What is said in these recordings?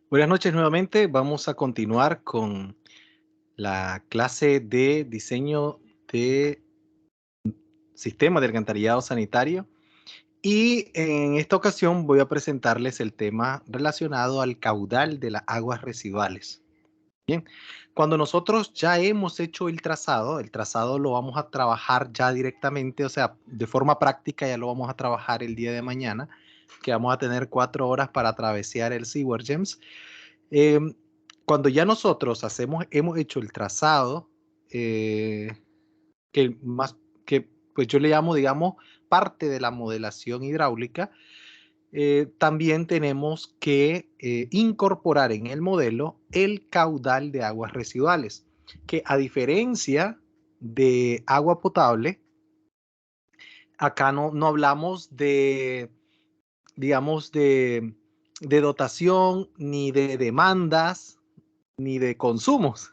Buenas noches nuevamente. Vamos a continuar con la clase de diseño de sistema de alcantarillado sanitario. Y en esta ocasión voy a presentarles el tema relacionado al caudal de las aguas residuales. Bien, cuando nosotros ya hemos hecho el trazado lo vamos a trabajar ya directamente, o sea, de forma práctica ya lo vamos a trabajar el día de mañana, que vamos a tener 4 horas para travesear el Sewer Gems. Em, Cuando ya nosotros hemos hecho el trazado, eh, que más que pues yo le llamo, digamos, parte de la modelación hidráulica, también tenemos que incorporar en el modelo el caudal de aguas residuales, que a diferencia de agua potable, acá no hablamos de, digamos, de dotación, ni de demandas, ni de consumos,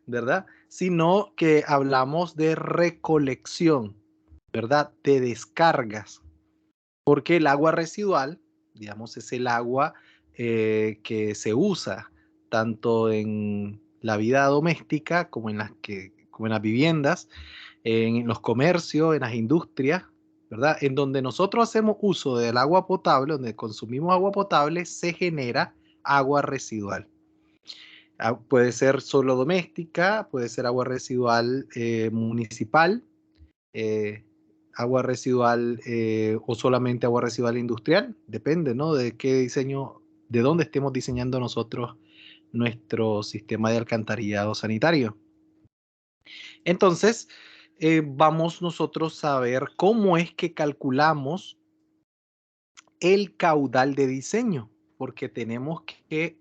¿verdad? Sino que hablamos de recolección, ¿verdad? De descargas, porque el agua residual, digamos, es el agua que se usa tanto en la vida doméstica como en las viviendas, en los comercios, en las industrias, ¿verdad? En donde nosotros hacemos uso del agua potable, donde consumimos agua potable, se genera agua residual. Puede ser solo doméstica, puede ser agua residual municipal, eh, agua residual o solamente agua residual industrial, depende, ¿no? De qué diseño, de dónde estemos diseñando nosotros nuestro sistema de alcantarillado sanitario. Entonces, vamos nosotros a ver cómo es que calculamos el caudal de diseño, porque tenemos que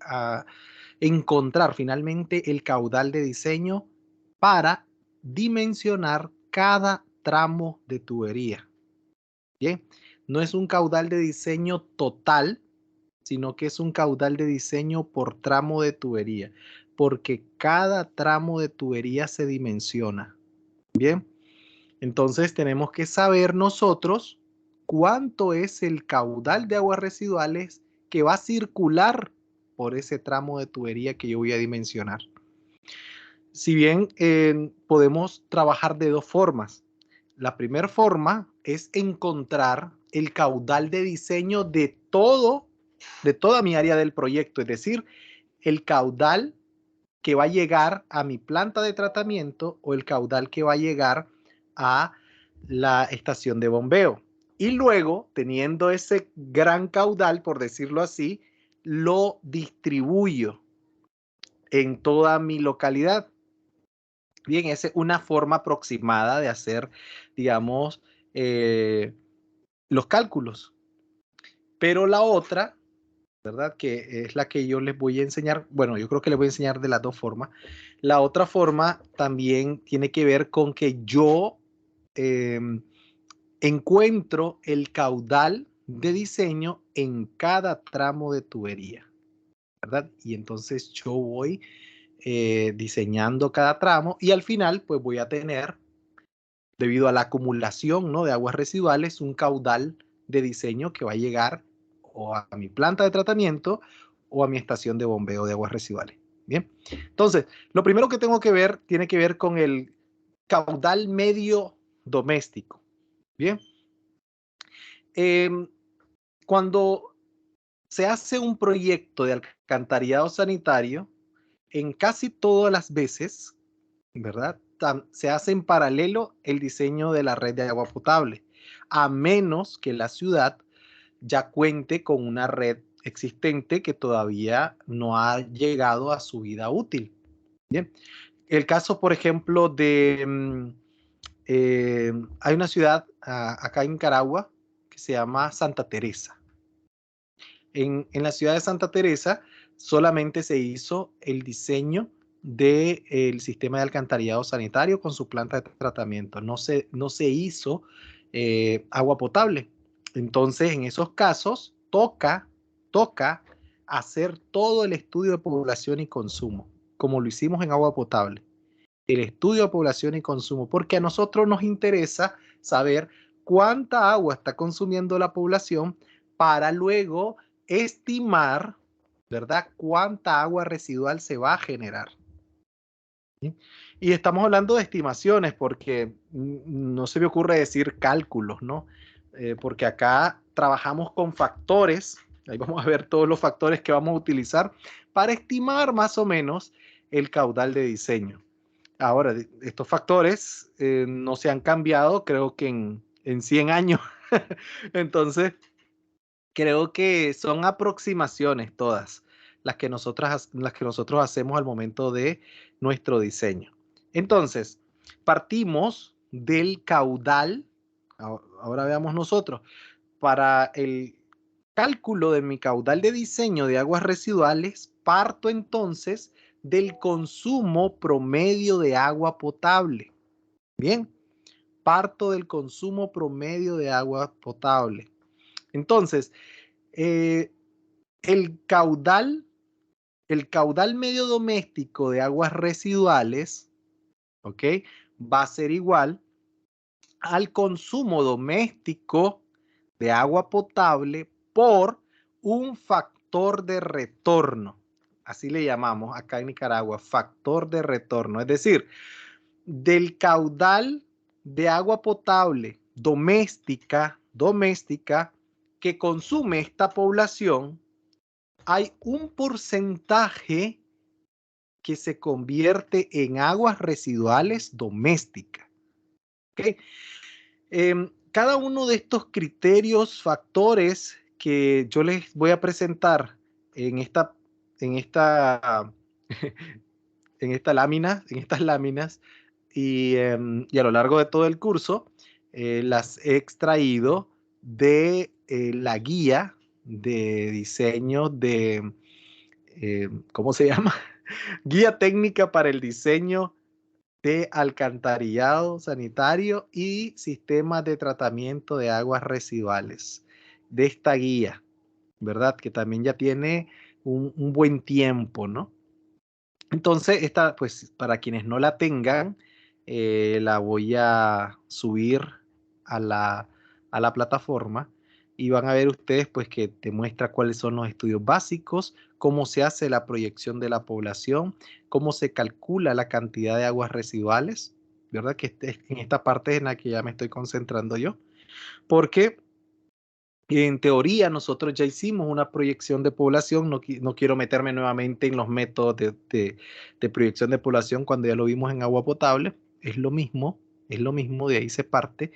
encontrar finalmente el caudal de diseño para dimensionar cada tramo de tubería. Bien, no es un caudal de diseño total, sino que es un caudal de diseño por tramo de tubería, porque cada tramo de tubería se dimensiona. Bien, entonces tenemos que saber nosotros cuánto es el caudal de aguas residuales que va a circular por ese tramo de tubería que yo voy a dimensionar. Si bien podemos trabajar de dos formas. La primera forma es encontrar el caudal de diseño de toda mi área del proyecto, es decir, el caudal que va a llegar a mi planta de tratamiento o el caudal que va a llegar a la estación de bombeo. Y luego, teniendo ese gran caudal, por decirlo así, lo distribuyo en toda mi localidad. Bien, esa es una forma aproximada de hacer, digamos, los cálculos. Pero la otra, ¿verdad? Que es la que yo les voy a enseñar. Bueno, yo creo que les voy a enseñar de las dos formas. La otra forma también tiene que ver con que yo eh, encuentro el caudal de diseño en cada tramo de tubería, ¿verdad? Y entonces yo voy diseñando cada tramo y al final pues voy a tener, debido a la acumulación, ¿no?, de aguas residuales, un caudal de diseño que va a llegar o a mi planta de tratamiento o a mi estación de bombeo de aguas residuales. Bien, entonces, lo primero que tengo que ver tiene que ver con el caudal medio doméstico. Bien, eh, cuando se hace un proyecto de alcantarillado sanitario, en casi todas las veces, ¿verdad? Se hace en paralelo el diseño de la red de agua potable, a menos que la ciudad ya cuente con una red existente que todavía no ha llegado a su vida útil. Bien, el caso, por ejemplo, hay una ciudad acá en Nicaragua que se llama Santa Teresa. En la ciudad de Santa Teresa solamente se hizo el diseño del sistema de alcantarillado sanitario con su planta de tratamiento. No se hizo agua potable. Entonces, en esos casos, toca hacer todo el estudio de población y consumo, como lo hicimos en agua potable. El estudio de población y consumo, porque a nosotros nos interesa saber cuánta agua está consumiendo la población para luego estimar ¿verdad? ¿Cuánta agua residual se va a generar? ¿Sí? Y estamos hablando de estimaciones porque no se me ocurre decir cálculos, ¿no? Porque acá trabajamos con factores, ahí vamos a ver todos los factores que vamos a utilizar para estimar más o menos el caudal de diseño. Ahora, estos factores no se han cambiado, creo que en 100 años. Entonces, creo que son aproximaciones todas las que nosotros hacemos al momento de nuestro diseño. Entonces, partimos del caudal. Ahora veamos nosotros. Para el cálculo de mi caudal de diseño de aguas residuales, parto entonces del consumo promedio de agua potable. Bien, parto del consumo promedio de agua potable. Entonces, eh, el caudal, el caudal medio doméstico de aguas residuales, ¿ok? Va a ser igual al consumo doméstico de agua potable por un factor de retorno. Así le llamamos acá en Nicaragua, factor de retorno. Es decir, del caudal de agua potable doméstica que consume esta población, hay un porcentaje que se convierte en aguas residuales domésticas. ¿Okay? Cada uno de estos criterios, factores que yo les voy a presentar en esta, en esta, en esta lámina, en estas láminas y a lo largo de todo el curso, las he extraído de la guía de diseño de, ¿cómo se llama? Guía técnica para el diseño de alcantarillado sanitario y sistemas de tratamiento de aguas residuales. De esta guía, ¿verdad? Que también ya tiene un buen tiempo, ¿no? Entonces, esta, pues, para quienes no la tengan, la voy a subir a la plataforma y van a ver ustedes, pues, que te muestra cuáles son los estudios básicos, cómo se hace la proyección de la población, cómo se calcula la cantidad de aguas residuales, ¿verdad? Que en esta parte es en la que ya me estoy concentrando yo, porque en teoría, nosotros ya hicimos una proyección de población, no quiero meterme nuevamente en los métodos de proyección de población cuando ya lo vimos en agua potable, es lo mismo, de ahí se parte.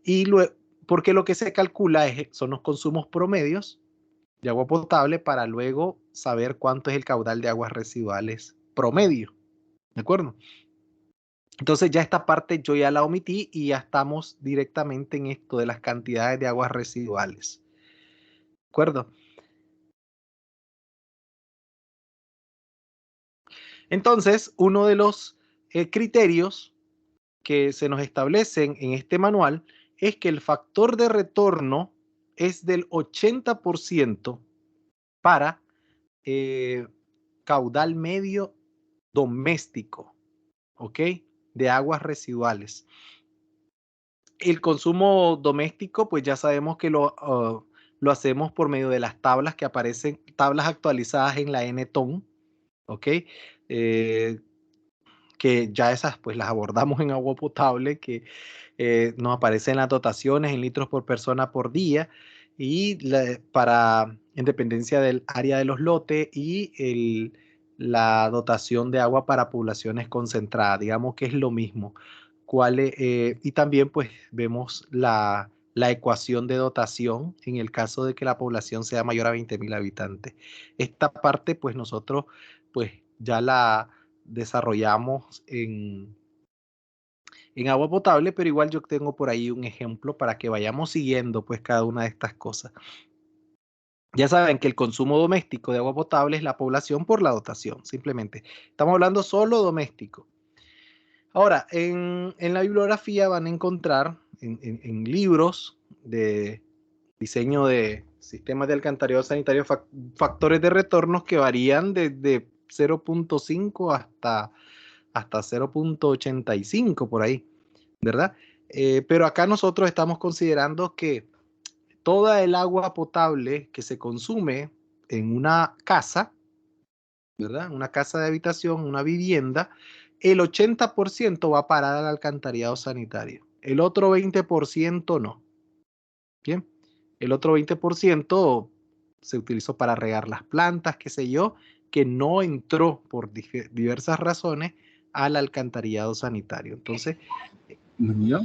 Y luego, porque lo que se calcula son los consumos promedios de agua potable para luego saber cuánto es el caudal de aguas residuales promedio, ¿de acuerdo? Entonces ya esta parte yo ya la omití y ya estamos directamente en esto de las cantidades de aguas residuales, ¿de acuerdo? Entonces, uno de los criterios que se nos establecen en este manual es que el factor de retorno es del 80% para eh, caudal medio doméstico, ¿ok? De aguas residuales. El consumo doméstico, pues ya sabemos que lo hacemos por medio de las tablas que aparecen, tablas actualizadas en la NTON, ¿ok? Eh, que ya esas pues las abordamos en agua potable, que nos aparecen las dotaciones en litros por persona por día y para en dependencia del área de los lotes y la dotación de agua para poblaciones concentradas, digamos que es lo mismo. Y también pues vemos la ecuación de dotación en el caso de que la población sea mayor a 20.000 habitantes. Esta parte pues nosotros pues ya la desarrollamos en agua potable, pero igual yo tengo por ahí un ejemplo para que vayamos siguiendo pues cada una de estas cosas. Ya saben que el consumo doméstico de agua potable es la población por la dotación, simplemente. Estamos hablando solo doméstico. Ahora, en la bibliografía van a encontrar en libros de diseño de sistemas de alcantarillado sanitario factores de retornos que varían desde 0.5 hasta 0.85 por ahí, ¿verdad? Pero acá nosotros estamos considerando que toda el agua potable que se consume en una casa, ¿verdad? Una casa de habitación, una vivienda, el 80% va a parar al alcantarillado sanitario. El otro 20% no. Bien. El otro 20% se utilizó para regar las plantas, qué sé yo, que no entró por diversas razones al alcantarillado sanitario. Entonces, ¿Ingeniero?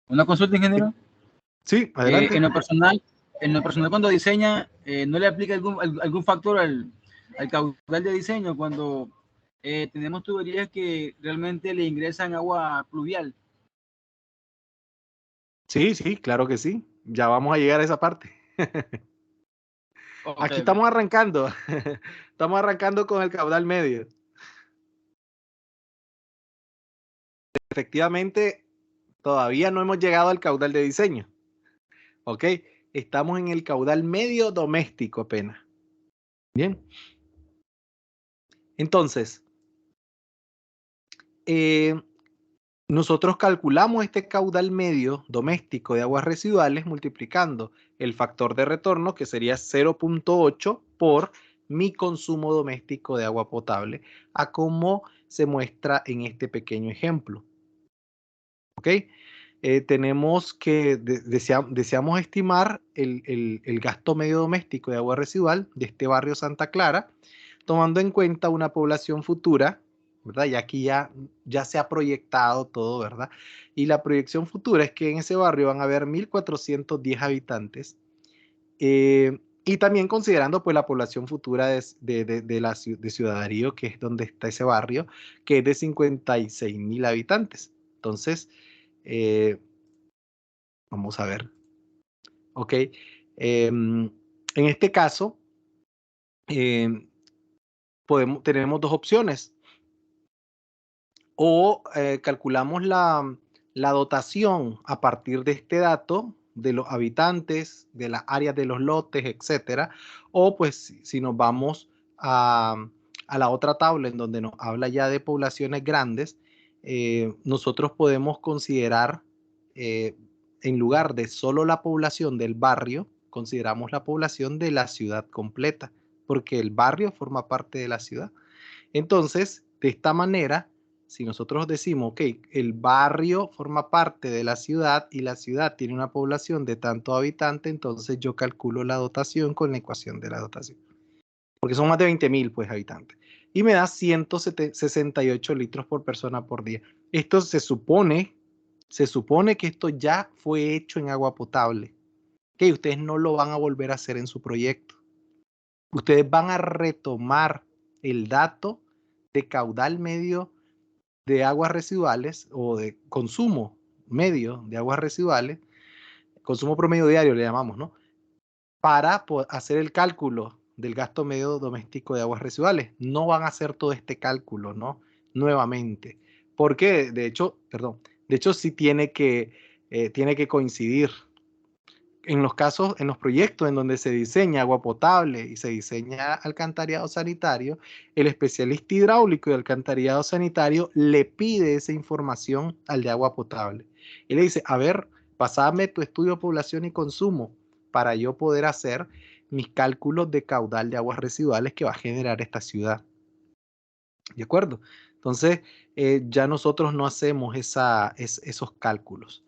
¿Una consulta, ingeniero? sí, adelante. En lo personal cuando diseña, ¿no le aplica algún factor al caudal de diseño cuando tenemos tuberías que realmente le ingresan agua pluvial? Sí, sí, claro que sí. Ya vamos a llegar a esa parte. Ok, Aquí ok. estamos arrancando. Estamos arrancando con el caudal medio. Efectivamente, todavía no hemos llegado al caudal de diseño. ¿Ok? Estamos en el caudal medio doméstico apenas. Bien. Entonces, nosotros calculamos este caudal medio doméstico de aguas residuales multiplicando el factor de retorno, que sería 0.8 por mi consumo doméstico de agua potable, a como se muestra en este pequeño ejemplo. ¿Ok? Tenemos que, deseamos estimar el gasto medio doméstico de agua residual de este barrio Santa Clara, tomando en cuenta una población futura, ¿verdad? Y aquí ya se ha proyectado todo, ¿verdad? Y la proyección futura es que en ese barrio van a haber 1.410 habitantes. Y también considerando pues la población futura de Ciudad Darío, que es donde está ese barrio, que es de 56.000 habitantes. Entonces, vamos a ver. Ok. En este caso, em, tenemos dos opciones. O calculamos la dotación a partir de este dato, de los habitantes, de las áreas de los lotes, etcétera. O pues si nos vamos a la otra tabla en donde nos habla ya de poblaciones grandes, nosotros podemos considerar, en lugar de solo la población del barrio, consideramos la población de la ciudad completa, porque el barrio forma parte de la ciudad. Entonces, de esta manera, si nosotros decimos, ok, el barrio forma parte de la ciudad y la ciudad tiene una población de tanto habitante, entonces yo calculo la dotación con la ecuación de la dotación. Porque son más de 20.000 pues, habitantes. Y me da 168 litros por persona por día. Esto se supone que esto ya fue hecho en agua potable. Que ustedes no lo van a volver a hacer en su proyecto. Ustedes van a retomar el dato de caudal medio de aguas residuales o de consumo medio de aguas residuales, consumo promedio diario le llamamos, ¿no? Para hacer el cálculo del gasto medio doméstico de aguas residuales. No van a hacer todo este cálculo, ¿no? Nuevamente. Porque, de hecho, sí tiene que coincidir en los casos, en los proyectos en donde se diseña agua potable y se diseña alcantarillado sanitario, el especialista hidráulico de alcantarillado sanitario le pide esa información al de agua potable. Y le dice, a ver, pasame tu estudio de población y consumo para yo poder hacer mis cálculos de caudal de aguas residuales que va a generar esta ciudad. ¿De acuerdo? Entonces, ya nosotros no hacemos esos cálculos.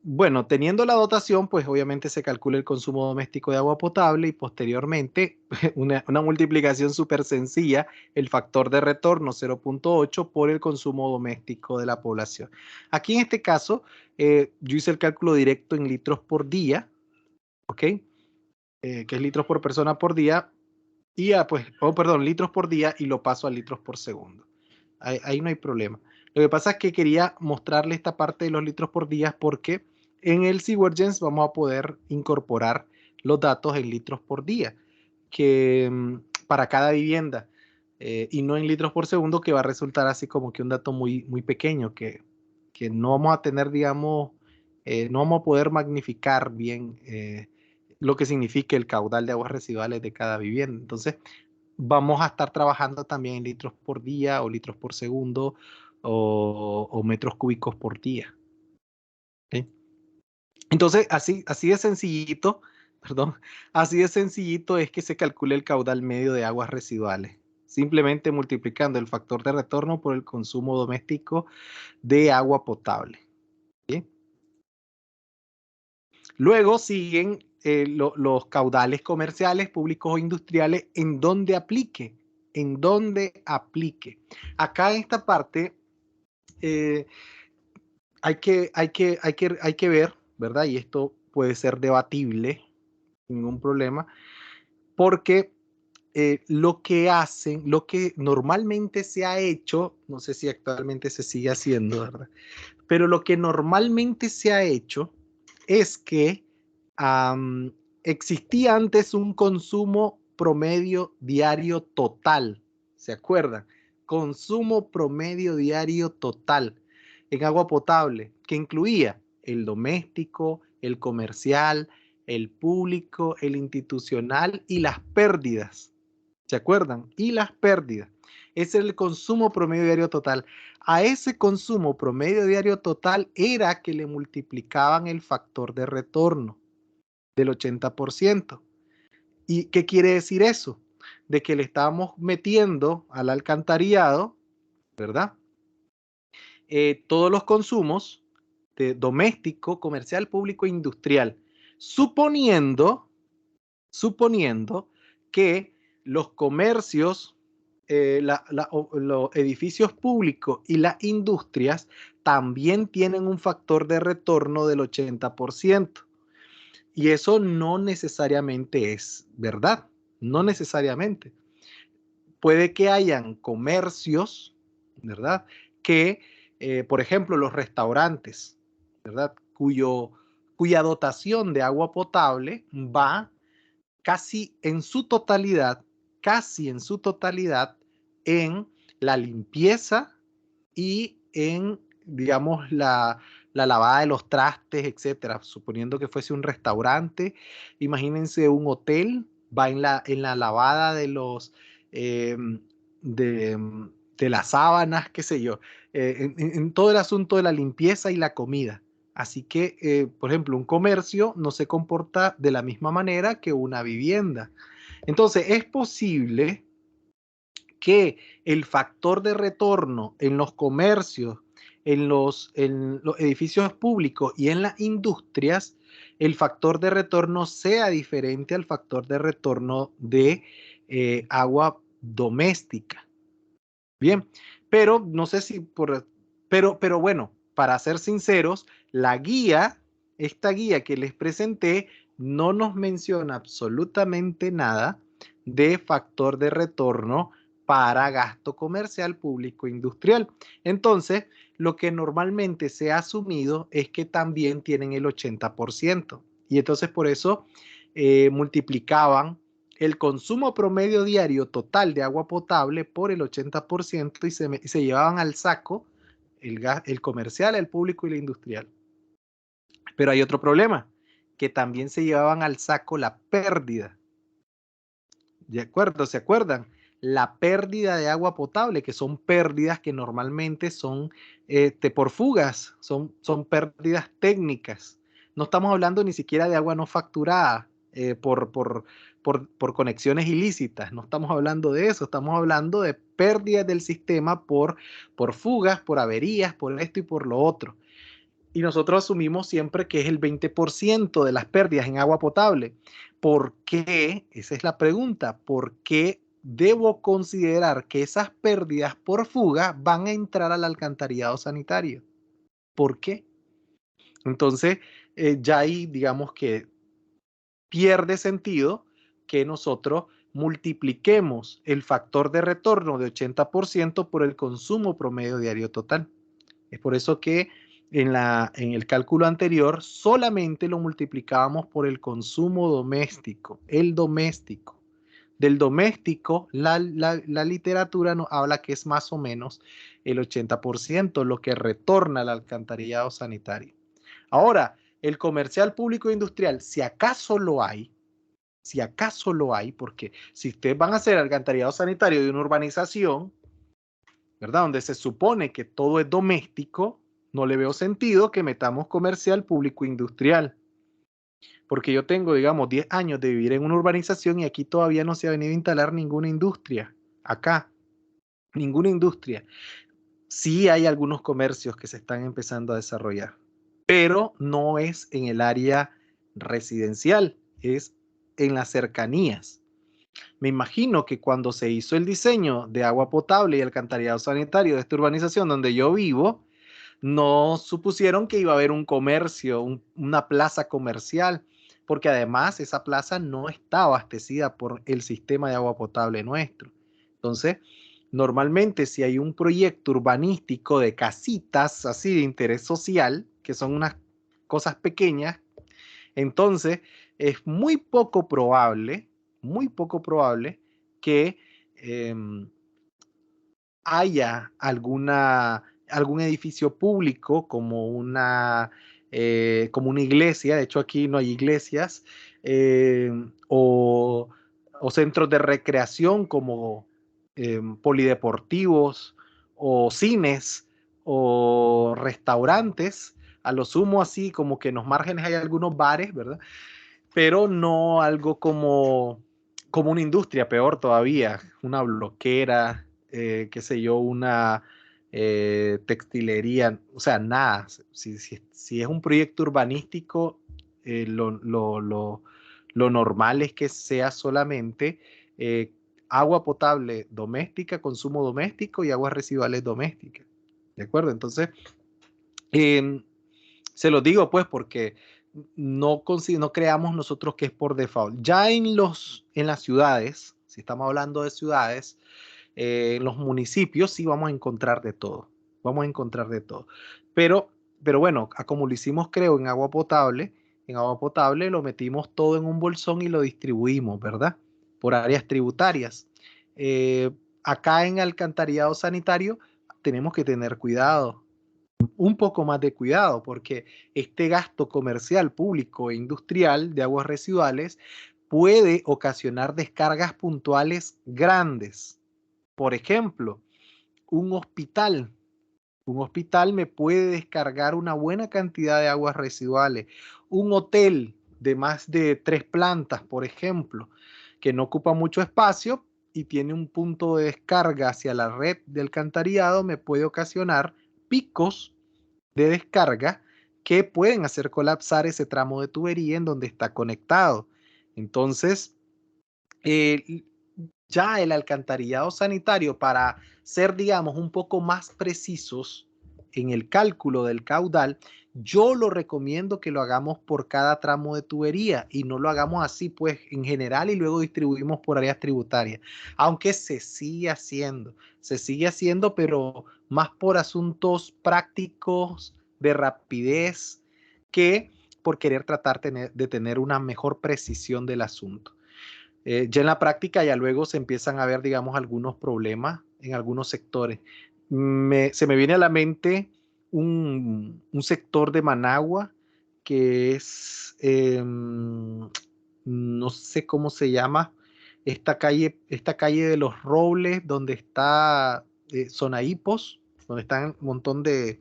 Bueno, teniendo la dotación, pues obviamente se calcula el consumo doméstico de agua potable y posteriormente una multiplicación súper sencilla, el factor de retorno 0.8 por el consumo doméstico de la población. Aquí en este caso, yo hice el cálculo directo en litros por día, ¿ok? Que es litros por persona por día, y litros por día y lo paso a litros por segundo. Ahí no hay problema. Lo que pasa es que quería mostrarle esta parte de los litros por día porque en el Seaworgens vamos a poder incorporar los datos en litros por día que para cada vivienda y no en litros por segundo, que va a resultar así como que un dato muy, muy pequeño que no vamos a tener, digamos, no vamos a poder magnificar bien lo que significa el caudal de aguas residuales de cada vivienda. Entonces, vamos a estar trabajando también en litros por día o litros por segundo o metros cúbicos por día. ¿Sí? Entonces, así de sencillito, perdón, así de sencillito es que se calcula el caudal medio de aguas residuales, simplemente multiplicando el factor de retorno por el consumo doméstico de agua potable. ¿Bien? Luego siguen los caudales comerciales, públicos o industriales en donde aplique, en donde aplique. Acá en esta parte hay que ver, ¿verdad? Y esto puede ser debatible, ningún problema, porque lo que hacen, lo que normalmente se ha hecho, no sé si actualmente se sigue haciendo, ¿verdad? Pero lo que normalmente se ha hecho es que existía antes un consumo promedio diario total, ¿se acuerdan? Consumo promedio diario total en agua potable, que incluía el doméstico, el comercial, el público, el institucional y las pérdidas. ¿Se acuerdan? Y las pérdidas. Ese es el consumo promedio diario total. A ese consumo promedio diario total era que le multiplicaban el factor de retorno del 80%. ¿Y qué quiere decir eso? De que le estábamos metiendo al alcantarillado, ¿verdad? Todos los consumos de doméstico, comercial, público e industrial, suponiendo que los comercios, los edificios públicos y las industrias también tienen un factor de retorno del 80%. Y eso no necesariamente es verdad, no necesariamente. Puede que hayan comercios, ¿verdad? Que, por ejemplo, los restaurantes, ¿verdad? Cuya dotación de agua potable va casi en su totalidad en la limpieza y en, digamos, la lavada de los trastes, etcétera. Suponiendo que fuese un restaurante, imagínense un hotel, va en la lavada de los, eh, de, de las sábanas, qué sé yo, en todo el asunto de la limpieza y la comida. Así que, por ejemplo, un comercio no se comporta de la misma manera que una vivienda. Entonces, es posible que el factor de retorno en los comercios, en los edificios públicos y en las industrias, el factor de retorno sea diferente al factor de retorno de agua doméstica. Bien, pero no sé si pero bueno, para ser sinceros, esta guía que les presenté, no nos menciona absolutamente nada de factor de retorno para gasto comercial, público, industrial. Entonces, lo que normalmente se ha asumido es que también tienen el 80%. Y entonces por eso multiplicaban el consumo promedio diario total de agua potable por el 80% y se llevaban al saco el comercial, el público y el industrial. Pero hay otro problema, que también se llevaban al saco la pérdida. ¿De acuerdo? ¿Se acuerdan? La pérdida de agua potable, que son pérdidas que normalmente son por fugas, son pérdidas técnicas. No estamos hablando ni siquiera de agua no facturada por conexiones ilícitas, no estamos hablando de eso, estamos hablando de pérdidas del sistema por fugas, por averías, por esto y por lo otro. Y nosotros asumimos siempre que es el 20% de las pérdidas en agua potable. ¿Por qué? Esa es la pregunta. ¿Por qué debo considerar que esas pérdidas por fuga van a entrar al alcantarillado sanitario? ¿Por qué? Entonces, ya ahí digamos que pierde sentido que nosotros multipliquemos el factor de retorno de 80% por el consumo promedio diario total. Es por eso que en el cálculo anterior solamente lo multiplicábamos por el consumo doméstico, el doméstico. Del doméstico, la literatura nos habla que es más o menos el 80% lo que retorna al alcantarillado sanitario. Ahora, el comercial público e industrial, si acaso lo hay, porque si ustedes van a hacer alcantarillado sanitario de una urbanización, ¿verdad? Donde se supone que todo es doméstico, no le veo sentido que metamos comercial, público, industrial. Porque yo tengo, digamos, 10 años de vivir en una urbanización y aquí todavía no se ha venido a instalar ninguna industria. Acá, ninguna industria. Sí hay algunos comercios que se están empezando a desarrollar, pero no es en el área residencial, es en las cercanías. Me imagino que cuando se hizo el diseño de agua potable y alcantarillado sanitario de esta urbanización donde yo vivo, no supusieron que iba a haber un comercio, una plaza comercial, porque además esa plaza no está abastecida por el sistema de agua potable nuestro. Entonces, normalmente si hay un proyecto urbanístico de casitas así de interés social, que son unas cosas pequeñas, entonces es muy poco probable que eh, haya algún edificio público como una iglesia, de hecho aquí no hay iglesias, eh, o, o centros de recreación como polideportivos o cines o restaurantes, a lo sumo así como que en los márgenes hay algunos bares, ¿verdad? Pero no algo como una industria, peor todavía, una bloquera, qué sé yo, una textilería, o sea, nada. Si es un proyecto urbanístico, eh, lo, lo, lo, lo normal es que sea solamente eh, agua potable doméstica, consumo doméstico y aguas residuales domésticas. ¿De acuerdo? Entonces, em, se los digo pues porque no creamos nosotros que es por default. Ya en las ciudades, si estamos hablando de ciudades, en los municipios sí vamos a encontrar de todo. Vamos a encontrar de todo. Pero, pero bueno, como lo hicimos creo en agua potable lo metimos todo en un bolsón y lo distribuimos, ¿verdad? Por áreas tributarias. Eh, Acá en alcantarillado sanitario tenemos que tener cuidado, un poco más de cuidado, porque este gasto comercial, público e industrial de aguas residuales puede ocasionar descargas puntuales grandes. Por ejemplo, un hospital. Un hospital me puede descargar una buena cantidad de aguas residuales. Un hotel de más de 3 plantas, por ejemplo, que no ocupa mucho espacio y tiene un punto de descarga hacia la red de alcantarillado, me puede ocasionar picos de descarga que pueden hacer colapsar ese tramo de tubería en donde está conectado. Entonces, eh, ya el alcantarillado sanitario, para ser, digamos, un poco más precisos en el cálculo del caudal, yo lo recomiendo que lo hagamos por cada tramo de tubería y no lo hagamos así, pues, en general y luego distribuimos por áreas tributarias. Aunque se sigue haciendo, pero más por asuntos prácticos, de rapidez, que por querer tratar de tener una mejor precisión del asunto. Ya en la práctica ya luego se empiezan a ver, digamos, algunos problemas en algunos sectores. Se me viene a la mente un sector de Managua que es, no sé cómo se llama, esta calle de los Robles, donde está Zonaípos, donde están un montón de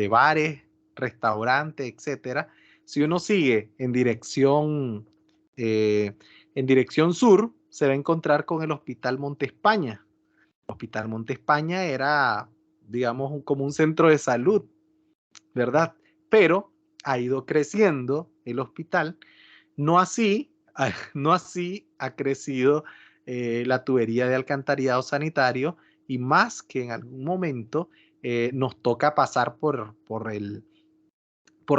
bares, restaurantes, etcétera. Si uno sigue eh, en dirección sur, se va a encontrar con el Hospital Monte España. El Hospital Monte España era, digamos, como un centro de salud, ¿verdad? Pero ha ido creciendo el hospital, no así, no así ha crecido la tubería de alcantarillado sanitario y más que en algún momento nos toca pasar por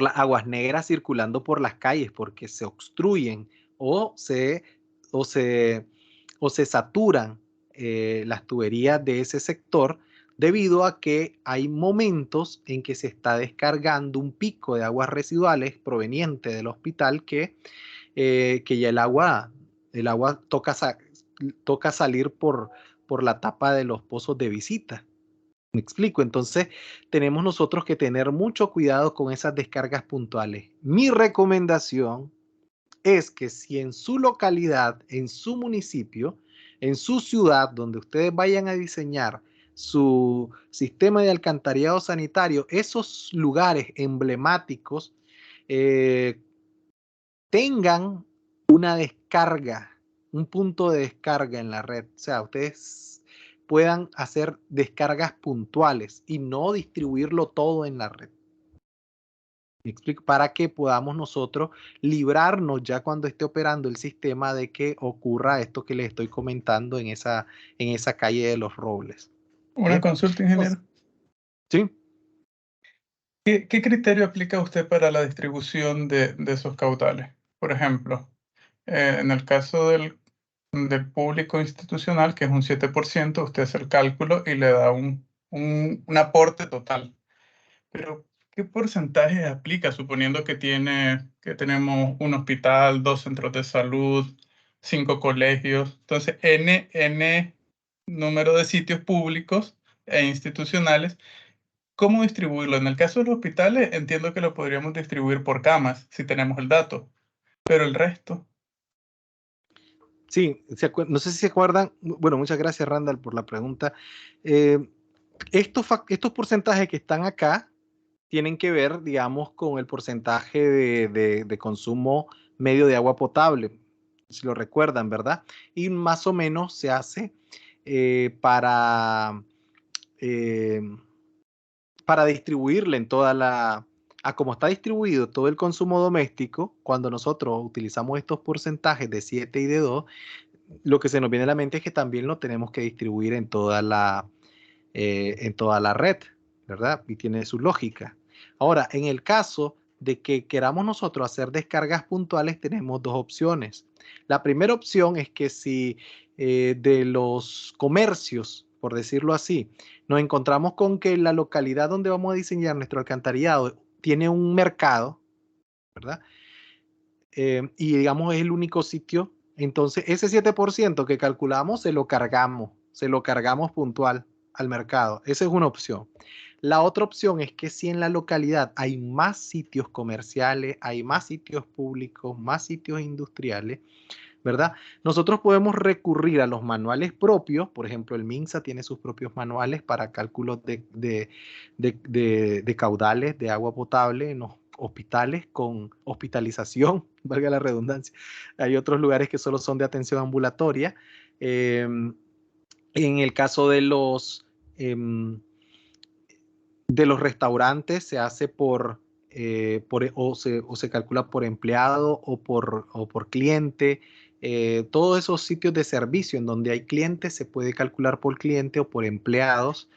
las aguas negras circulando por las calles porque se obstruyen o se, o se, o se saturan las tuberías de ese sector debido a que hay momentos en que se está descargando un pico de aguas residuales proveniente del hospital que ya el agua toca salir por la tapa de los pozos de visita. Me explico, entonces tenemos nosotros que tener mucho cuidado con esas descargas puntuales. Mi recomendación es que si en su localidad, en su municipio, en su ciudad, donde ustedes vayan a diseñar su sistema de alcantarillado sanitario, esos lugares emblemáticos, eh, tengan una descarga, un punto de descarga en la red. O sea, ustedes puedan hacer descargas puntuales y no distribuirlo todo en la red. ¿Me explico? Para que podamos nosotros librarnos ya cuando esté operando el sistema de que ocurra esto que les estoy comentando en esa calle de los Robles. Una Bien. consulta, ingeniero. Sí. ¿Qué criterio aplica usted para la distribución de esos caudales? Por ejemplo, en el caso del público institucional, que es un 7%, usted hace el cálculo y le da un aporte total. Pero, ¿qué porcentaje aplica, suponiendo que tenemos un hospital, 2 centros de salud, 5 colegios? Entonces, N número de sitios públicos e institucionales. ¿Cómo distribuirlo? En el caso de los hospitales, entiendo que lo podríamos distribuir por camas, si tenemos el dato, pero el resto. Sí, no sé si se acuerdan. Bueno, muchas gracias, Randall, por la pregunta. Estos porcentajes que están acá tienen que ver, digamos, con el porcentaje de consumo medio de agua potable, si lo recuerdan, ¿verdad? Y más o menos se hace para distribuirle en toda como está distribuido todo el consumo doméstico, cuando nosotros utilizamos estos porcentajes de 7 y de 2, lo que se nos viene a la mente es que también lo tenemos que distribuir en toda la red, ¿verdad? Y tiene su lógica. Ahora, en el caso de que queramos nosotros hacer descargas puntuales, tenemos dos opciones. La primera opción es que si de los comercios, por decirlo así, nos encontramos con que la localidad donde vamos a diseñar nuestro alcantarillado tiene un mercado, ¿verdad? Y digamos es el único sitio, entonces ese 7% que calculamos se lo cargamos puntual al mercado. Esa es una opción. La otra opción es que si en la localidad hay más sitios comerciales, hay más sitios públicos, más sitios industriales, ¿verdad? Nosotros podemos recurrir a los manuales propios. Por ejemplo, el MINSA tiene sus propios manuales para cálculos de caudales de agua potable en los hospitales con hospitalización, valga la redundancia. Hay otros lugares que solo son de atención ambulatoria. En el caso de los restaurantes se hace o se calcula por empleado o por cliente. Todos esos sitios de servicio en donde hay clientes se puede calcular por cliente o por empleados.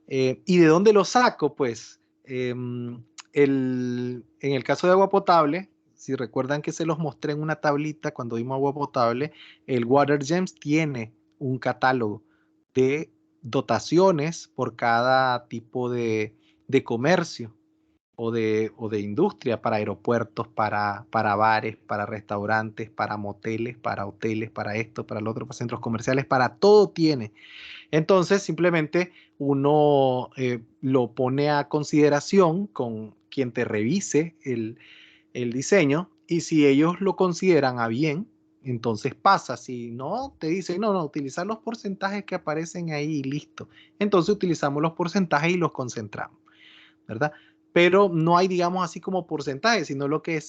¿Y de dónde lo saco? Pues en el caso de agua potable, si recuerdan que se los mostré en una tablita cuando vimos agua potable, el WaterGems tiene un catálogo de dotaciones por cada tipo de comercio o de industria, para aeropuertos, para bares, para restaurantes, para moteles, para hoteles, para esto, para lo otro, para centros comerciales, para todo tiene. Entonces, simplemente uno lo pone a consideración con quien te revise el diseño, y si ellos lo consideran a bien, entonces pasa. Si no, te dicen, no, utilizar los porcentajes que aparecen ahí y listo. Entonces utilizamos los porcentajes y los concentramos, ¿verdad? Pero no hay, digamos, así como porcentajes, sino lo que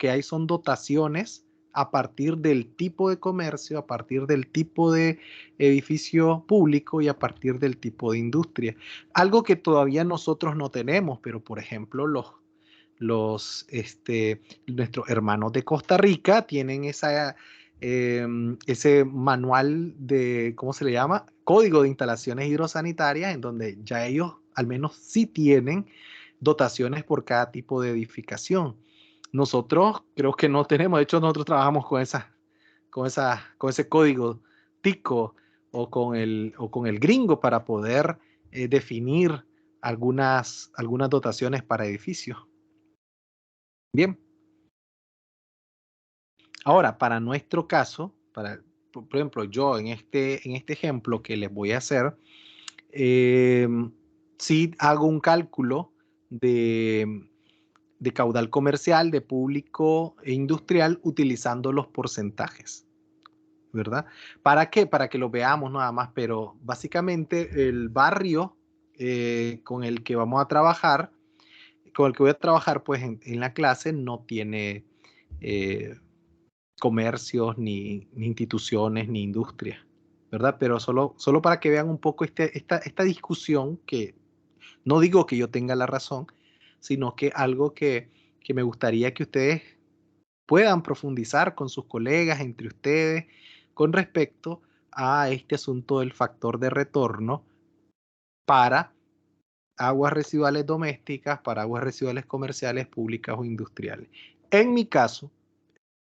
hay son dotaciones a partir del tipo de comercio, a partir del tipo de edificio público y a partir del tipo de industria. Algo que todavía nosotros no tenemos, pero por ejemplo nuestros hermanos de Costa Rica tienen ese manual de, ¿cómo se le llama? Código de instalaciones hidrosanitarias, en donde ya ellos al menos sí tienen dotaciones por cada tipo de edificación. Nosotros creo que no tenemos. De hecho, nosotros trabajamos con ese código tico o con el gringo para poder definir algunas dotaciones para edificios. Bien. Ahora, para nuestro caso, por ejemplo, yo en este ejemplo que les voy a hacer, sí hago un cálculo de caudal comercial, de público e industrial, utilizando los porcentajes, ¿verdad? ¿Para qué? Para que lo veamos nada más, pero básicamente el barrio con el que vamos a trabajar, con el que voy a trabajar pues en la clase, no tiene comercios, ni instituciones, ni industrias, ¿verdad? Pero solo para que vean un poco esta discusión, que no digo que yo tenga la razón, sino que algo que me gustaría que ustedes puedan profundizar con sus colegas, entre ustedes, con respecto a este asunto del factor de retorno para aguas residuales domésticas, para aguas residuales comerciales, públicas o industriales. En mi caso,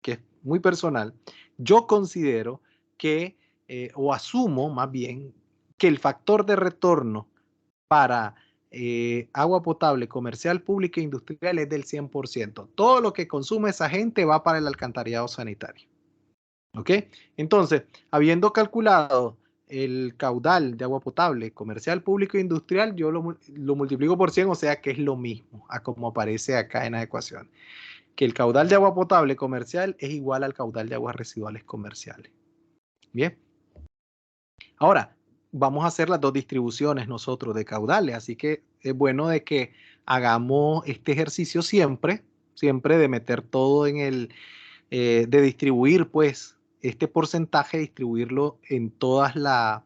que es muy personal, yo considero que, o asumo más bien, que el factor de retorno para agua potable, comercial, pública e industrial es del 100%. Todo lo que consume esa gente va para el alcantarillado sanitario. ¿Ok? Entonces, habiendo calculado el caudal de agua potable, comercial, público e industrial, yo lo multiplico por 100, o sea que es lo mismo a como aparece acá en la ecuación. Que el caudal de agua potable comercial es igual al caudal de aguas residuales comerciales. Bien. Ahora, vamos a hacer las dos distribuciones nosotros de caudales, así que es bueno de que hagamos este ejercicio siempre de meter todo en de distribuir pues este porcentaje, distribuirlo en toda la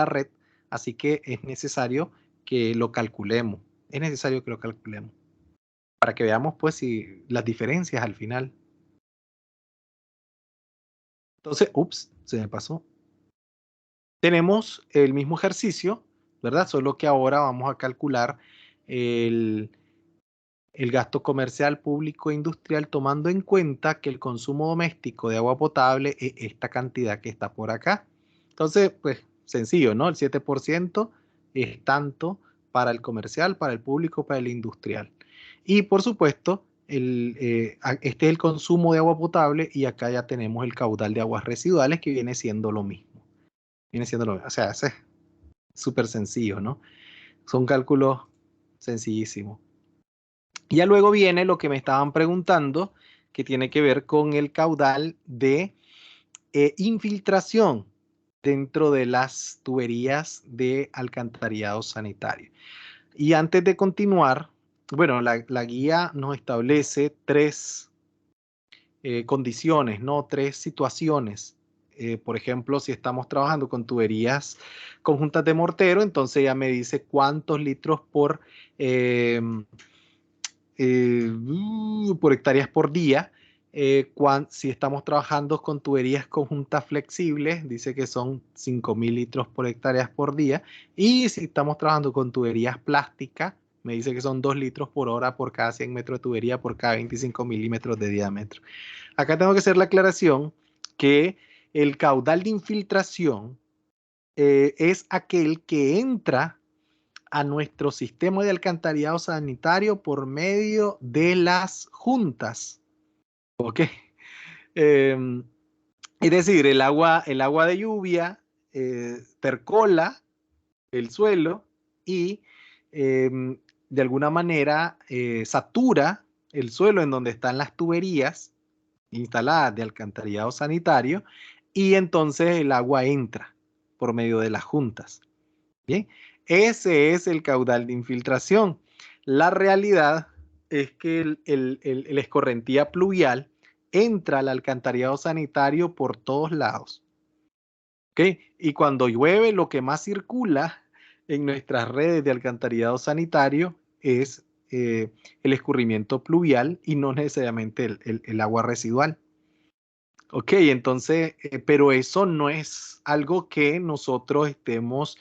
red, así que es necesario que lo calculemos, para que veamos pues si las diferencias al final. Entonces, ups, se me pasó. Tenemos el mismo ejercicio, ¿verdad? Solo que ahora vamos a calcular el gasto comercial, público e industrial, tomando en cuenta que el consumo doméstico de agua potable es esta cantidad que está por acá. Entonces, pues sencillo, ¿no? El 7% es tanto para el comercial, para el público, para el industrial. Y por supuesto, este es el consumo de agua potable y acá ya tenemos el caudal de aguas residuales, que viene siendo lo mismo. O sea, es súper sencillo, ¿no? Son cálculos sencillísimos. Y ya luego viene lo que me estaban preguntando, que tiene que ver con el caudal de infiltración dentro de las tuberías de alcantarillado sanitario. Y antes de continuar, bueno, la guía nos establece tres condiciones, ¿no? Tres situaciones. Por ejemplo, si estamos trabajando con tuberías conjuntas de mortero, entonces ya me dice cuántos litros por hectáreas por día. Si estamos trabajando con tuberías conjuntas flexibles, dice que son 5.000 litros por hectáreas por día. Y si estamos trabajando con tuberías plásticas, me dice que son 2 litros por hora por cada 100 metros de tubería por cada 25 milímetros de diámetro. Acá tengo que hacer la aclaración que el caudal de infiltración es aquel que entra a nuestro sistema de alcantarillado sanitario por medio de las juntas. ¿Ok? Es decir, el agua de lluvia percola el suelo y de alguna manera satura el suelo en donde están las tuberías instaladas de alcantarillado sanitario, y entonces el agua entra por medio de las juntas. Bien, ese es el caudal de infiltración. La realidad es que el escorrentía pluvial entra al alcantarillado sanitario por todos lados. ¿Okay? Y cuando llueve, lo que más circula en nuestras redes de alcantarillado sanitario es el escurrimiento pluvial y no necesariamente el agua residual. Ok, entonces, pero eso no es algo que nosotros estemos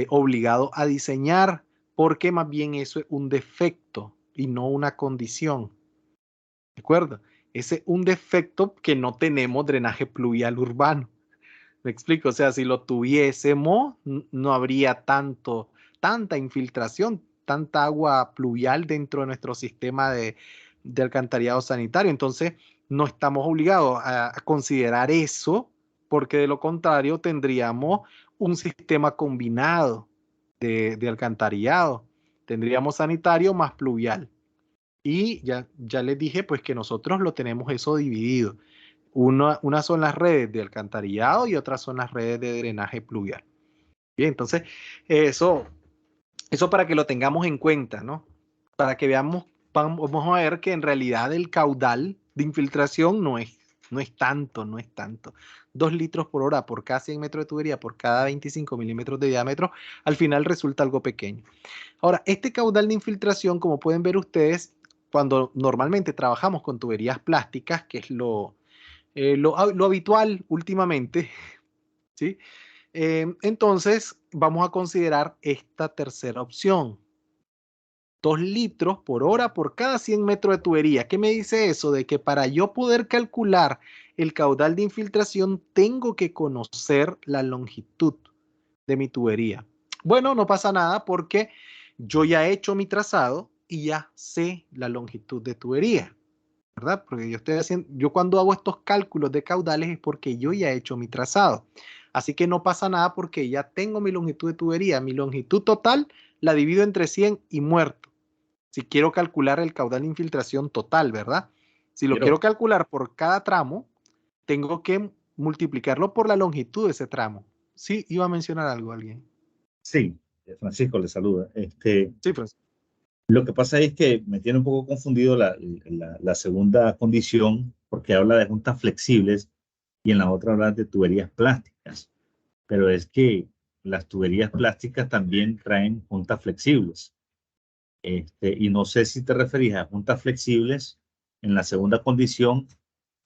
obligados a diseñar, porque más bien eso es un defecto y no una condición. ¿De acuerdo? Ese es un defecto que no tenemos drenaje pluvial urbano. ¿Me explico? O sea, si lo tuviésemos, no habría tanta infiltración, tanta agua pluvial dentro de nuestro sistema de alcantarillado sanitario. Entonces, no estamos obligados a considerar eso, porque de lo contrario tendríamos un sistema combinado de alcantarillado. Tendríamos sanitario más pluvial. Y ya les dije pues que nosotros lo tenemos eso dividido. Una son las redes de alcantarillado y otras son las redes de drenaje pluvial. Bien, entonces eso para que lo tengamos en cuenta, ¿no? Para que veamos, vamos a ver que en realidad el caudal de infiltración no es No es tanto, no es tanto. 2 litros por hora por cada 100 metros de tubería, por cada 25 milímetros de diámetro, al final resulta algo pequeño. Ahora, este caudal de infiltración, como pueden ver ustedes, cuando normalmente trabajamos con tuberías plásticas, que es lo habitual últimamente, ¿sí? Entonces, vamos a considerar esta tercera opción. 2 litros por hora por cada 100 metros de tubería. ¿Qué me dice eso? De que para yo poder calcular el caudal de infiltración, tengo que conocer la longitud de mi tubería. Bueno, no pasa nada porque yo ya he hecho mi trazado y ya sé la longitud de tubería, ¿verdad? Porque yo cuando hago estos cálculos de caudales es porque yo ya he hecho mi trazado. Así que no pasa nada porque ya tengo mi longitud de tubería. Mi longitud total la divido entre 100 y muerto. Si quiero calcular el caudal de infiltración total, ¿verdad? Si lo quiero calcular por cada tramo, tengo que multiplicarlo por la longitud de ese tramo. Sí, iba a mencionar algo alguien. Sí, Francisco le saluda. Sí, pues. Lo que pasa es que me tiene un poco confundido la segunda condición, porque habla de juntas flexibles y en la otra habla de tuberías plásticas. Pero es que las tuberías plásticas también traen juntas flexibles. Y no sé si te referís a juntas flexibles en la segunda condición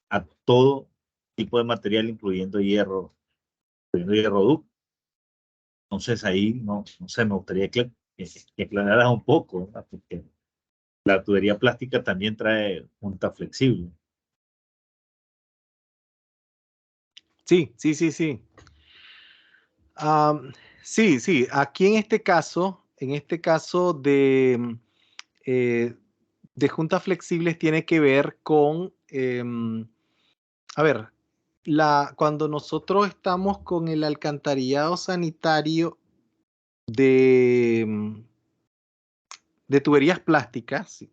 a todo tipo de material, incluyendo hierro ducto. Entonces ahí no sé, me gustaría que aclararas un poco, ¿verdad? Porque la tubería plástica también trae junta flexible. Sí, sí, sí, sí. Sí, sí. Aquí en este caso eh, de juntas flexibles tiene que ver con, a ver, cuando nosotros estamos con el alcantarillado sanitario de, de tuberías plásticas, sí,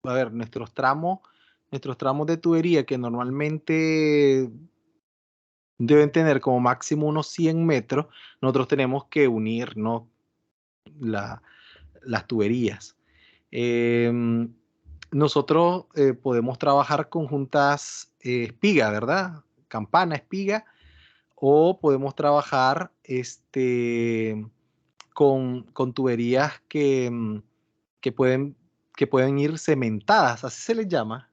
a ver, nuestros tramos de tubería que normalmente deben tener como máximo unos 100 metros, nosotros tenemos que unir, ¿no? Las tuberías. Nosotros podemos trabajar con juntas espiga, ¿verdad? Campana, espiga, o podemos trabajar con tuberías que pueden, que pueden ir cementadas, así se les llama.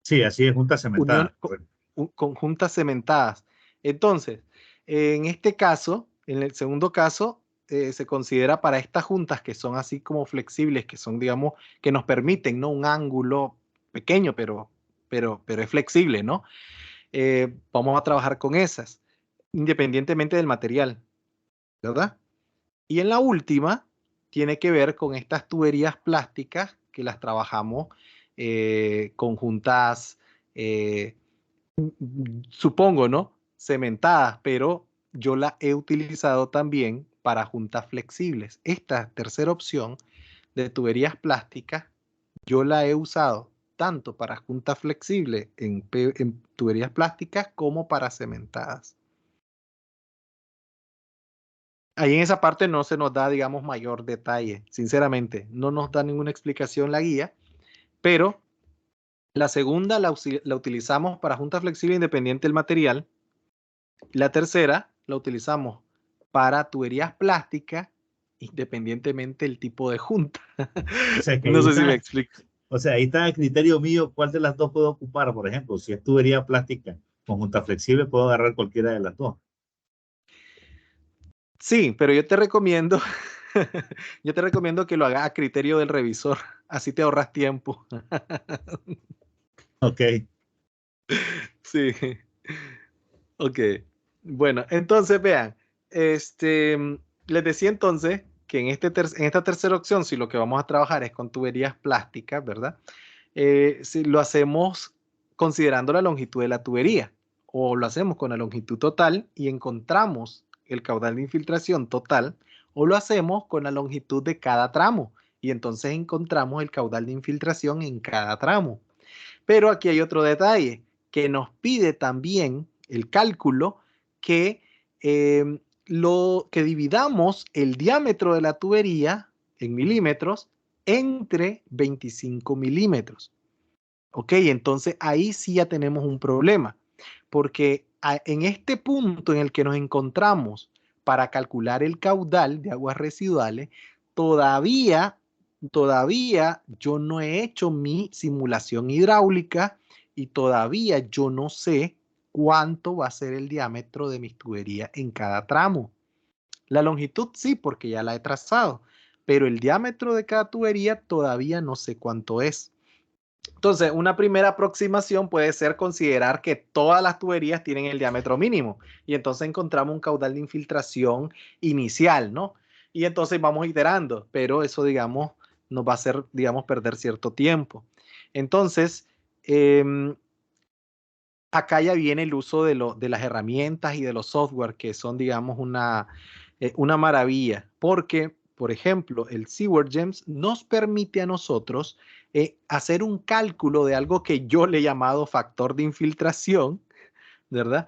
Sí, así es, junta Unión, cementada. con juntas cementadas. Entonces, en este caso, en el segundo caso, se considera para estas juntas que son así como flexibles, que son, digamos, que nos permiten, ¿no? Un ángulo pequeño, pero es flexible, ¿no? Vamos a trabajar con esas, independientemente del material, ¿verdad? Y en la última, tiene que ver con estas tuberías plásticas que las trabajamos con juntas, supongo, ¿no? Cementadas, pero yo la he utilizado también para juntas flexibles. Esta tercera opción de tuberías plásticas, yo la he usado tanto para juntas flexibles en tuberías plásticas como para cementadas. Ahí en esa parte no se nos da, digamos, mayor detalle, sinceramente. No nos da ninguna explicación la guía, pero la segunda la utilizamos para junta flexible independiente del material. La tercera la utilizamos para tuberías plásticas independientemente del tipo de junta. O sea, que No ahí sé si me está, explico. o sea, ahí está el criterio mío, cuál de las dos puedo ocupar. Por ejemplo, si es tubería plástica con junta flexible, puedo agarrar cualquiera de las dos. Sí, pero yo te recomiendo, yo te recomiendo que lo hagas a criterio del revisor. Así te ahorras tiempo. Ok. Sí. Ok. Bueno, entonces vean, les decía entonces que en esta tercera opción, si lo que vamos a trabajar es con tuberías plásticas, ¿verdad? Si lo hacemos considerando la longitud de la tubería o lo hacemos con la longitud total y encontramos el caudal de infiltración total o lo hacemos con la longitud de cada tramo y entonces encontramos el caudal de infiltración en cada tramo. Pero aquí hay otro detalle que nos pide también el cálculo que, que dividamos el diámetro de la tubería en milímetros entre 25 milímetros. Ok, entonces ahí sí ya tenemos un problema, porque en este punto en el que nos encontramos para calcular el caudal de aguas residuales, todavía yo no he hecho mi simulación hidráulica y todavía yo no sé cuánto va a ser el diámetro de mis tuberías en cada tramo. La longitud sí, porque ya la he trazado, pero el diámetro de cada tubería todavía no sé cuánto es. Entonces, una primera aproximación puede ser considerar que todas las tuberías tienen el diámetro mínimo y entonces encontramos un caudal de infiltración inicial, ¿no? Y entonces vamos iterando, pero eso, digamos, nos va a hacer, digamos, perder cierto tiempo. Entonces, acá ya viene el uso de las herramientas y de los software que son, digamos, una maravilla, porque, por ejemplo, el SeaWorld nos permite a nosotros hacer un cálculo de algo que yo le he llamado factor de infiltración, ¿verdad?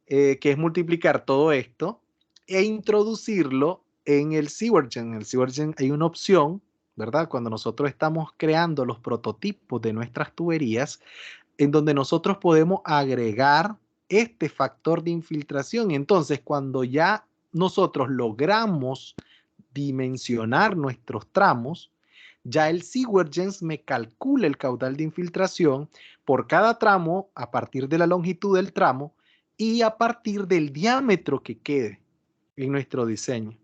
Que es multiplicar todo esto e introducirlo en el SeaWorld. En el SeaWorld hay una opción, ¿verdad? Cuando nosotros estamos creando los prototipos de nuestras tuberías, en donde nosotros podemos agregar este factor de infiltración. Entonces, cuando ya nosotros logramos dimensionar nuestros tramos, ya el SeaWorld me calcula el caudal de infiltración por cada tramo a partir de la longitud del tramo y a partir del diámetro que quede en nuestro diseño.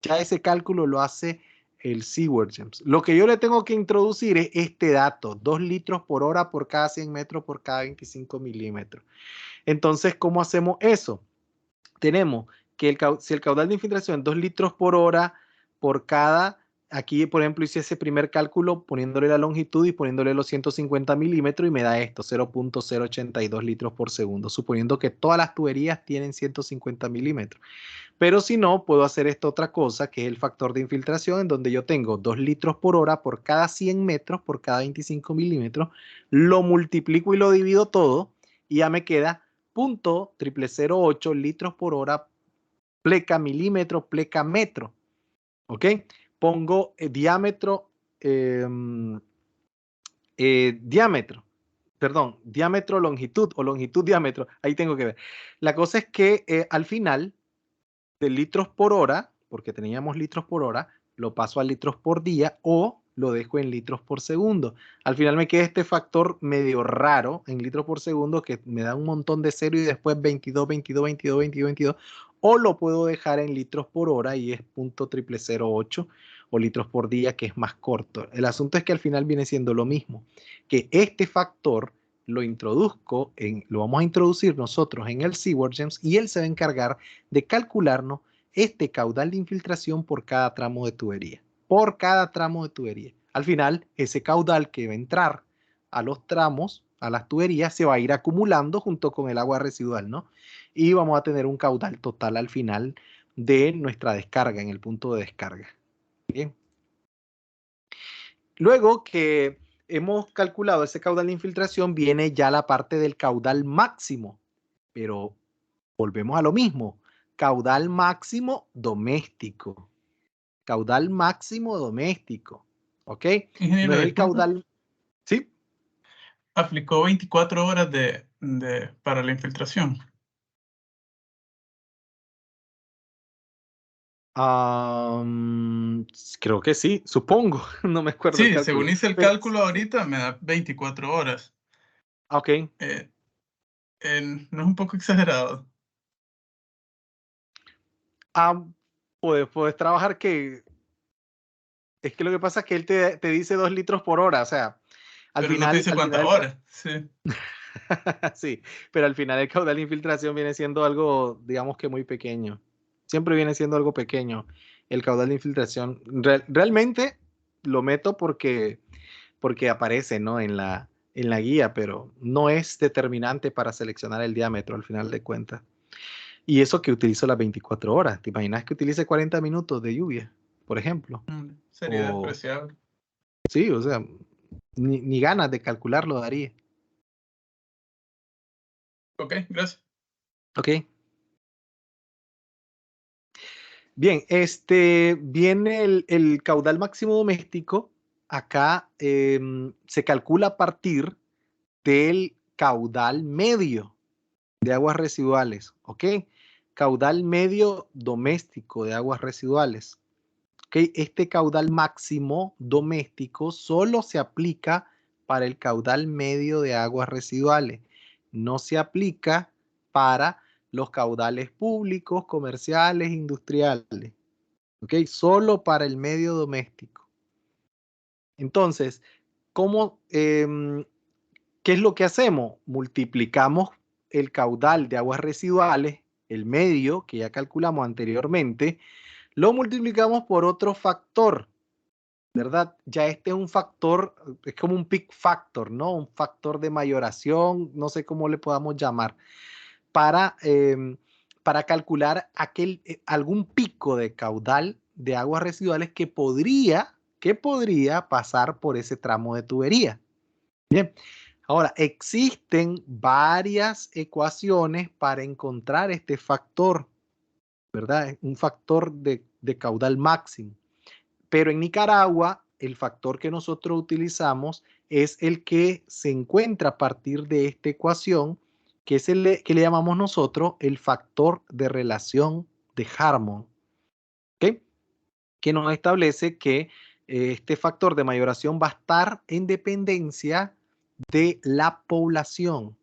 Ya ese cálculo lo hace el SeaWorld. Lo que yo le tengo que introducir es este dato, 2 litros por hora por cada 100 metros por cada 25 milímetros. Entonces, ¿cómo hacemos eso? Tenemos que si el caudal de infiltración es 2 litros por hora por cada, aquí por ejemplo hice ese primer cálculo poniéndole la longitud y poniéndole los 150 milímetros y me da esto, 0.082 litros por segundo, suponiendo que todas las tuberías tienen 150 milímetros. Pero si no, puedo hacer esta otra cosa, que es el factor de infiltración, en donde yo tengo 2 litros por hora por cada 100 metros, por cada 25 milímetros, lo multiplico y lo divido todo, y ya me queda .0008 litros por hora, pleca milímetro, pleca metro. ¿Ok? Pongo diámetro, diámetro, longitud o longitud, diámetro. Ahí tengo que ver. La cosa es que al final de litros por hora, porque teníamos litros por hora, lo paso a litros por día o lo dejo en litros por segundo. Al final me queda este factor medio raro en litros por segundo que me da un montón de cero y después 22, 22, 22, 22, 22. O lo puedo dejar en litros por hora y es .0008 o litros por día, que es más corto. El asunto es que al final viene siendo lo mismo, que este factor lo vamos a introducir nosotros en el SeaWorld y él se va a encargar de calcularnos este caudal de infiltración por cada tramo de tubería. Por cada tramo de tubería. Al final, ese caudal que va a entrar a los tramos, a las tuberías, se va a ir acumulando junto con el agua residual, ¿no? Y vamos a tener un caudal total al final de nuestra descarga, en el punto de descarga. Bien. Luego que hemos calculado ese caudal de infiltración, viene ya la parte del caudal máximo. Pero volvemos a lo mismo. Caudal máximo doméstico. Caudal máximo doméstico. ¿Ok? Ingeniero, No es el disculpe. caudal. ¿Sí? Aplicó 24 horas para la infiltración. Creo que sí, supongo. No me acuerdo el Sí, cálculo. según hice el Pero, cálculo ahorita, me da 24 horas. ok. Eh, ¿No es un poco exagerado? Puedes trabajar que. Es que lo que pasa es que él te dice 2 litros por hora. O sea, al Pero no te final, dice cuántas horas. Sí. sí, pero al final el caudal de infiltración viene siendo algo, digamos que muy pequeño. Siempre viene siendo algo pequeño el caudal de infiltración. Realmente lo meto porque aparece, ¿no? en la guía, pero no es determinante para seleccionar el diámetro al final de cuentas. Y eso que utilizo las 24 horas. ¿Te imaginas que utilice 40 minutos de lluvia, por ejemplo? Sería despreciable. Sí, o sea, ni ganas de calcularlo daría. Ok, gracias. Ok. Bien, viene el caudal máximo doméstico. Acá se calcula a partir del caudal medio de aguas residuales, ¿ok? Caudal medio doméstico de aguas residuales. ¿Ok? Este caudal máximo doméstico solo se aplica para el caudal medio de aguas residuales. No se aplica para los caudales públicos, comerciales, industriales. ¿Ok? Solo para el medio doméstico. Entonces, ¿qué es lo que hacemos? Multiplicamos el caudal de aguas residuales, el medio que ya calculamos anteriormente, lo multiplicamos por otro factor, ¿verdad? Ya este es un factor, es como un peak factor, ¿no? Un factor de mayoración, no sé cómo le podamos llamar, para calcular algún pico de caudal de aguas residuales que podría pasar por ese tramo de tubería. Bien, ahora existen varias ecuaciones para encontrar este factor, ¿verdad? Un factor de caudal máximo. Pero en Nicaragua, el factor que nosotros utilizamos es el que se encuentra a partir de esta ecuación, que es el que le llamamos nosotros el factor de relación de Harmon, ¿ok? Que nos establece que este factor de mayoración va a estar en dependencia de la población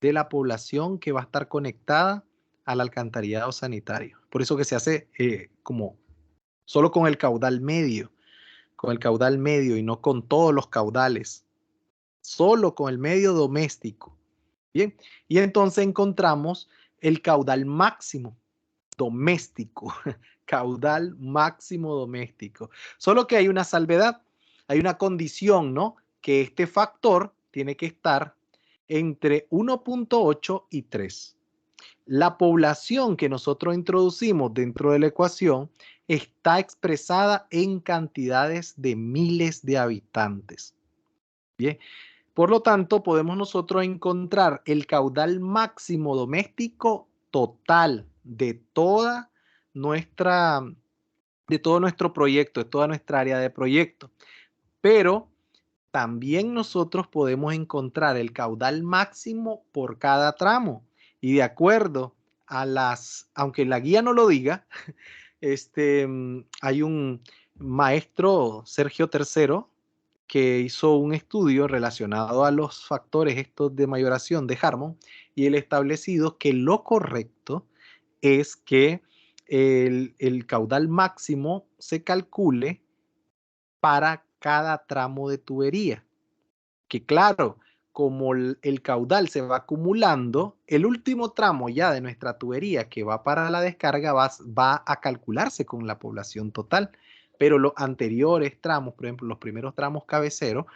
que va a estar conectada al alcantarillado sanitario. Por eso que se hace como solo con el caudal medio y no con todos los caudales, solo con el medio doméstico. Bien, y entonces encontramos el caudal máximo doméstico, caudal máximo doméstico. Solo que hay una salvedad, hay una condición, ¿no? Que este factor tiene que estar entre 1.8 y 3. La población que nosotros introducimos dentro de la ecuación está expresada en cantidades de miles de habitantes. Bien, por lo tanto, podemos nosotros encontrar el caudal máximo doméstico total de todo nuestro proyecto, de toda nuestra área de proyecto. Pero también nosotros podemos encontrar el caudal máximo por cada tramo. Y de acuerdo a aunque la guía no lo diga, hay un maestro, Sergio III, que hizo un estudio relacionado a los factores estos de mayoración de Harmon, y él establecido que lo correcto es que el caudal máximo se calcule para cada tramo de tubería. Que claro, como el caudal se va acumulando, el último tramo ya de nuestra tubería que va para la descarga va a calcularse con la población total. Pero los anteriores tramos, por ejemplo, los primeros tramos cabeceros,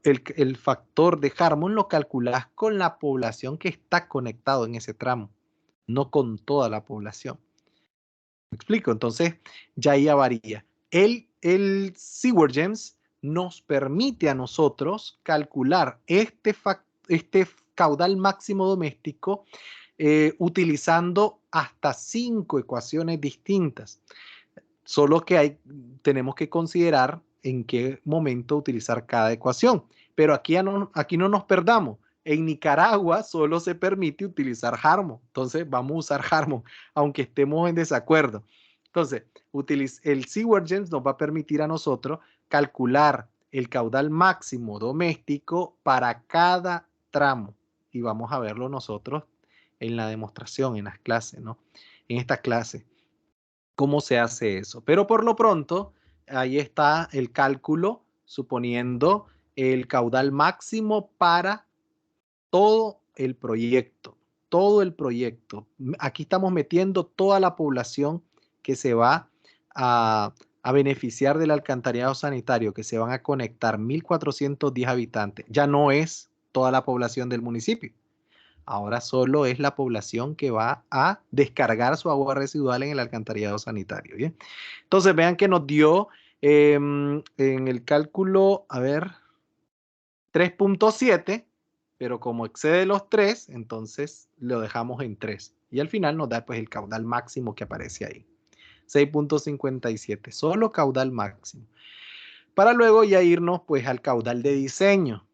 el factor de Harmon lo calculas con la población que está conectado en ese tramo, no con toda la población. ¿Me explico? Entonces, ya varía. El SeaWorld-GEMS nos permite a nosotros calcular este caudal máximo doméstico utilizando hasta 5 ecuaciones distintas. Solo que tenemos que considerar en qué momento utilizar cada ecuación. Pero aquí no nos perdamos. En Nicaragua solo se permite utilizar Harmon. Entonces vamos a usar Harmon, aunque estemos en desacuerdo. Entonces, el SeaWorld-GEMS nos va a permitir a nosotros calcular el caudal máximo doméstico para cada tramo. Y vamos a verlo nosotros en la demostración, en las clases, ¿no? En esta clase, cómo se hace eso. Pero por lo pronto, ahí está el cálculo, suponiendo el caudal máximo para todo el proyecto. Todo el proyecto. Aquí estamos metiendo toda la población que se va a beneficiar del alcantarillado sanitario, que se van a conectar 1.410 habitantes. Ya no es toda la población del municipio. Ahora solo es la población que va a descargar su agua residual en el alcantarillado sanitario. ¿Bien? Entonces vean que nos dio en el cálculo, a ver, 3.7, pero como excede los 3, entonces lo dejamos en 3. Y al final nos da pues el caudal máximo que aparece ahí. 6.57, solo caudal máximo. Para luego ya irnos pues al caudal de diseño.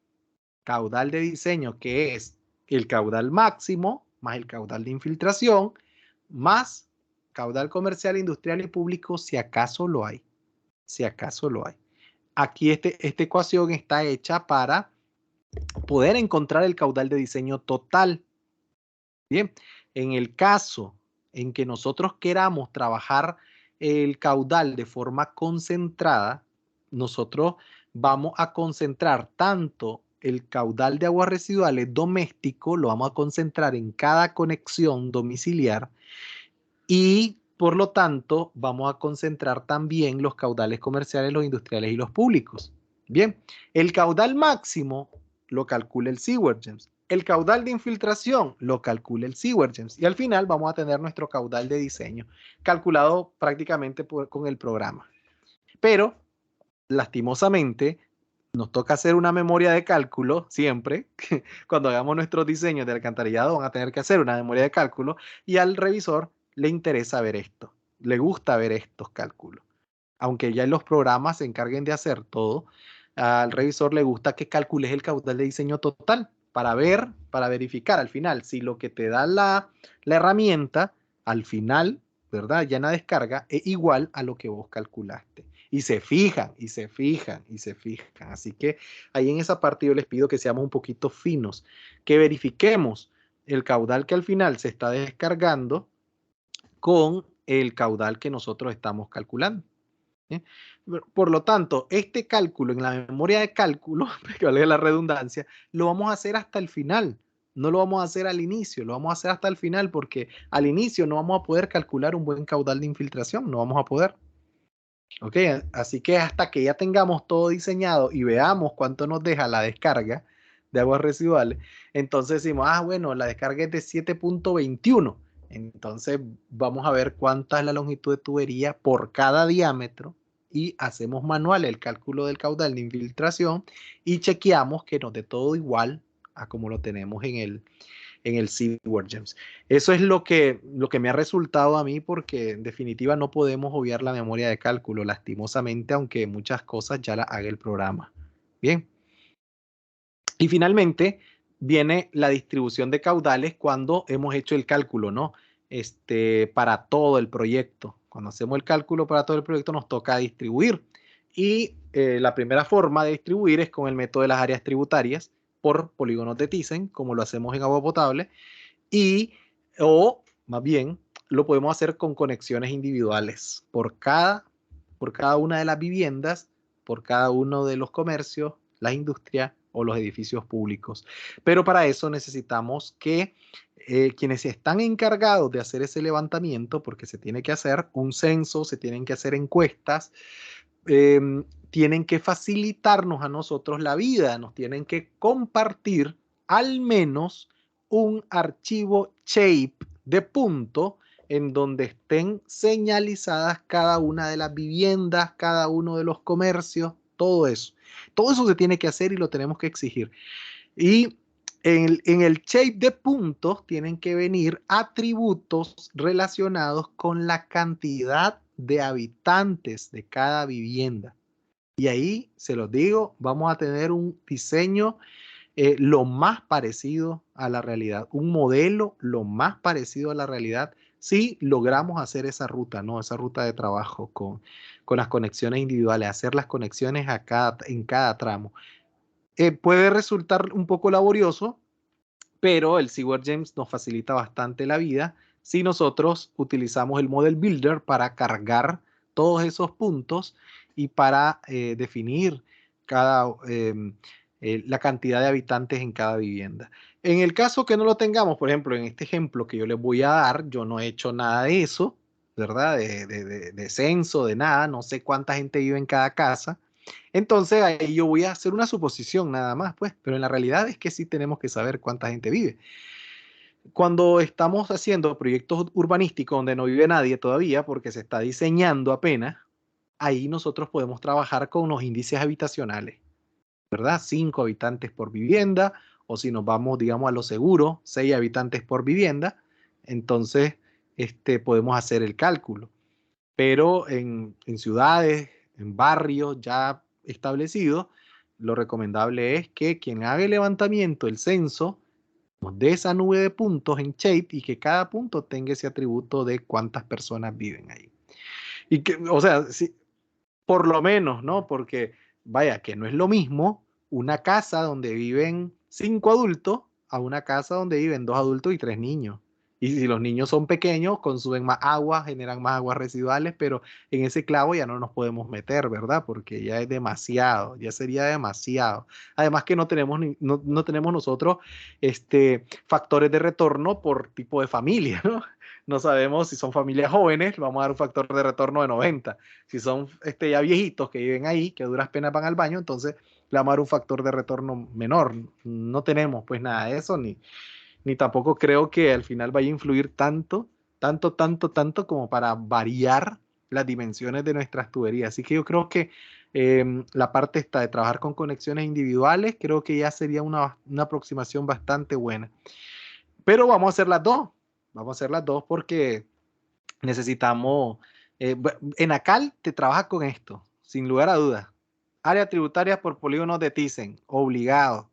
caudal de diseño, que es el caudal máximo, más el caudal de infiltración, más caudal comercial, industrial y público, si acaso lo hay. Si acaso lo hay. Aquí esta ecuación está hecha para poder encontrar el caudal de diseño total. Bien, en el caso en que nosotros queramos trabajar el caudal de forma concentrada, nosotros vamos a concentrar tanto el caudal de aguas residuales doméstico, lo vamos a concentrar en cada conexión domiciliar y por lo tanto vamos a concentrar también los caudales comerciales, los industriales y los públicos. Bien, el caudal máximo lo calcula el SeaWorld-GEMS. El caudal de infiltración lo calcula el SeaWorld-GEMS. Y al final vamos a tener nuestro caudal de diseño calculado prácticamente con el programa. Pero, lastimosamente, nos toca hacer una memoria de cálculo siempre. Cuando hagamos nuestros diseños de alcantarillado van a tener que hacer una memoria de cálculo y al revisor le interesa ver esto. Le gusta ver estos cálculos. Aunque ya en los programas se encarguen de hacer todo, al revisor le gusta que calcules el caudal de diseño total para ver, para verificar al final si lo que te da la herramienta al final, ¿verdad? Ya en la descarga es igual a lo que vos calculaste. Y se fijan, y se fijan, y se fijan. Así que ahí en esa parte yo les pido que seamos un poquito finos, que verifiquemos el caudal que al final se está descargando con el caudal que nosotros estamos calculando. ¿Sí? Por lo tanto, este cálculo en la memoria de cálculo, que valga la redundancia, lo vamos a hacer hasta el final. No lo vamos a hacer al inicio, lo vamos a hacer hasta el final porque al inicio no vamos a poder calcular un buen caudal de infiltración, no vamos a poder. Ok, así que hasta que ya tengamos todo diseñado y veamos cuánto nos deja la descarga de aguas residuales, entonces decimos, bueno, la descarga es de 7.21. Entonces vamos a ver cuánta es la longitud de tubería por cada diámetro y hacemos manual el cálculo del caudal de infiltración y chequeamos que nos dé todo igual a como lo tenemos en el SeaWorld-GEMS. Eso es lo que me ha resultado a mí porque en definitiva no podemos obviar la memoria de cálculo, lastimosamente, aunque muchas cosas ya las haga el programa. Bien. Y finalmente viene la distribución de caudales cuando hemos hecho el cálculo, ¿no? Para todo el proyecto. Cuando hacemos el cálculo para todo el proyecto nos toca distribuir. Y la primera forma de distribuir es con el método de las áreas tributarias por polígonos de Thyssen, como lo hacemos en agua potable, o más bien lo podemos hacer con conexiones individuales por cada una de las viviendas, por cada uno de los comercios, las industrias o los edificios públicos. Pero para eso necesitamos que quienes están encargados de hacer ese levantamiento, porque se tiene que hacer un censo, se tienen que hacer encuestas, tienen que facilitarnos a nosotros la vida, nos tienen que compartir al menos un archivo shape de punto en donde estén señalizadas cada una de las viviendas, cada uno de los comercios, todo eso. Todo eso se tiene que hacer y lo tenemos que exigir. Y en el shape de puntos tienen que venir atributos relacionados con la cantidad de habitantes de cada vivienda. Y ahí, se los digo, vamos a tener un diseño lo más parecido a la realidad, un modelo lo más parecido a la realidad si logramos hacer esa ruta, ¿no? Esa ruta de trabajo con las conexiones individuales, hacer las conexiones en cada tramo. Puede resultar un poco laborioso, pero el SeaWorld-GEMS nos facilita bastante la vida si nosotros utilizamos el Model Builder para cargar todos esos puntos y para definir la cantidad de habitantes en cada vivienda. En el caso que no lo tengamos, por ejemplo, en este ejemplo que yo les voy a dar, yo no he hecho nada de eso, ¿verdad? De censo, de nada, no sé cuánta gente vive en cada casa. Entonces ahí yo voy a hacer una suposición nada más, pues, pero en la realidad es que sí tenemos que saber cuánta gente vive. Cuando estamos haciendo proyectos urbanísticos donde no vive nadie todavía porque se está diseñando apenas, ahí nosotros podemos trabajar con los índices habitacionales, ¿verdad? 5 habitantes por vivienda, o si nos vamos, digamos, a lo seguro, 6 habitantes por vivienda, entonces podemos hacer el cálculo. Pero en ciudades, en barrios ya establecidos, lo recomendable es que quien haga el levantamiento, el censo, nos dé esa nube de puntos en Shape y que cada punto tenga ese atributo de cuántas personas viven ahí. Y que, o sea, si, por lo menos, ¿no? Porque, vaya, que no es lo mismo una casa donde viven 5 adultos a una casa donde viven 2 adultos y 3 niños. Y si los niños son pequeños, consumen más agua, generan más aguas residuales, pero en ese clavo ya no nos podemos meter, ¿verdad? Porque ya es demasiado, ya sería demasiado. Además que no tenemos, no tenemos nosotros factores de retorno por tipo de familia, ¿no? No sabemos si son familias jóvenes, vamos a dar un factor de retorno de 90. Si son ya viejitos que viven ahí, que a duras penas van al baño, entonces le vamos a dar un factor de retorno menor. No tenemos pues nada de eso, ni tampoco creo que al final vaya a influir tanto como para variar las dimensiones de nuestras tuberías. Así que yo creo que la parte esta de trabajar con conexiones individuales, creo que ya sería una aproximación bastante buena. Pero vamos a hacer las dos. Vamos a hacer las dos porque necesitamos... Enacal te trabaja con esto, sin lugar a dudas. Área tributaria por polígonos de Thyssen, obligado,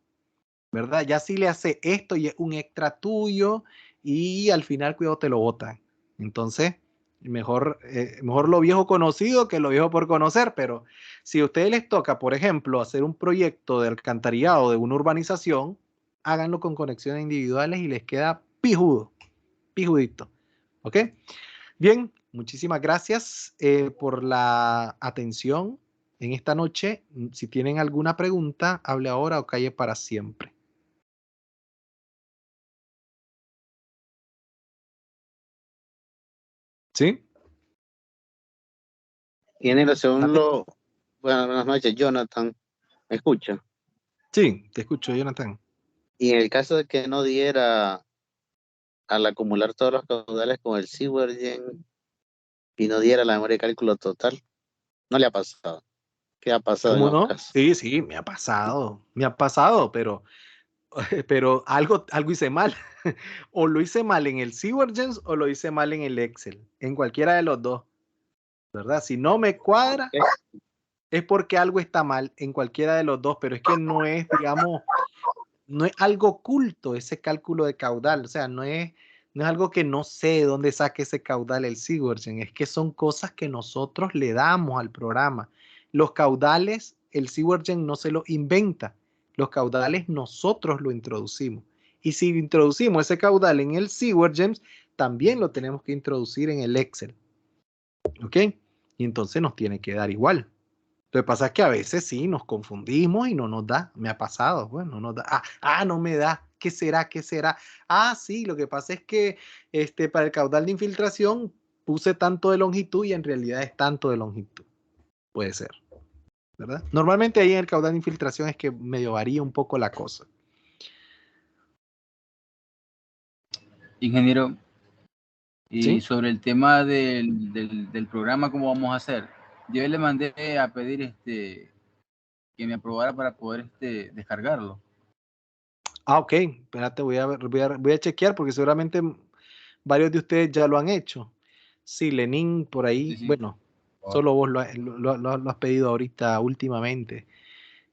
¿verdad? Ya si le hace esto y es un extra tuyo y al final, cuidado, te lo botan. Entonces, mejor lo viejo conocido que lo viejo por conocer, pero si a ustedes les toca, por ejemplo, hacer un proyecto de alcantarillado de una urbanización, háganlo con conexiones individuales y les queda pijudo, pijudito. ¿Ok? Bien, muchísimas gracias por la atención en esta noche. Si tienen alguna pregunta, hable ahora o calle para siempre. ¿Sí? Tiene la segunda. Buenas noches, Jonathan. ¿Me escucha? Sí, te escucho, Jonathan. Y en el caso de que no diera al acumular todos los caudales con el Seaworgen y no diera la memoria de cálculo total, no le ha pasado. ¿Qué ha pasado en ¿Cómo los no? casos? Sí, me ha pasado, pero algo hice mal. O lo hice mal en el Seaworgens o lo hice mal en el Excel, en cualquiera de los dos, ¿verdad? Si no me cuadra, es porque algo está mal en cualquiera de los dos, pero es que no es, digamos, no es algo oculto ese cálculo de caudal, o sea, no es algo que no sé de dónde saque ese caudal el Seaworgen, es que son cosas que nosotros le damos al programa. Los caudales, el Seaworgen no se los inventa, los caudales nosotros lo introducimos. Y si introducimos ese caudal en el Seaworgen, también lo tenemos que introducir en el Excel. ¿Ok? Y entonces nos tiene que dar igual. Lo que pasa es que a veces sí nos confundimos y no nos da. Me ha pasado, bueno, no nos da. No me da. ¿Qué será? ¿Qué será? Sí, lo que pasa es que para el caudal de infiltración puse tanto de longitud y en realidad es tanto de longitud. Puede ser, ¿verdad? Normalmente ahí en el caudal de infiltración es que medio varía un poco la cosa. Ingeniero, y ¿Sí? sobre el tema del programa, ¿cómo vamos a hacer? Yo le mandé a pedir que me aprobara para poder descargarlo. Ok, espérate, voy a chequear porque seguramente varios de ustedes ya lo han hecho. Sí, Lenin por ahí, Sí. bueno, solo vos lo has pedido ahorita últimamente.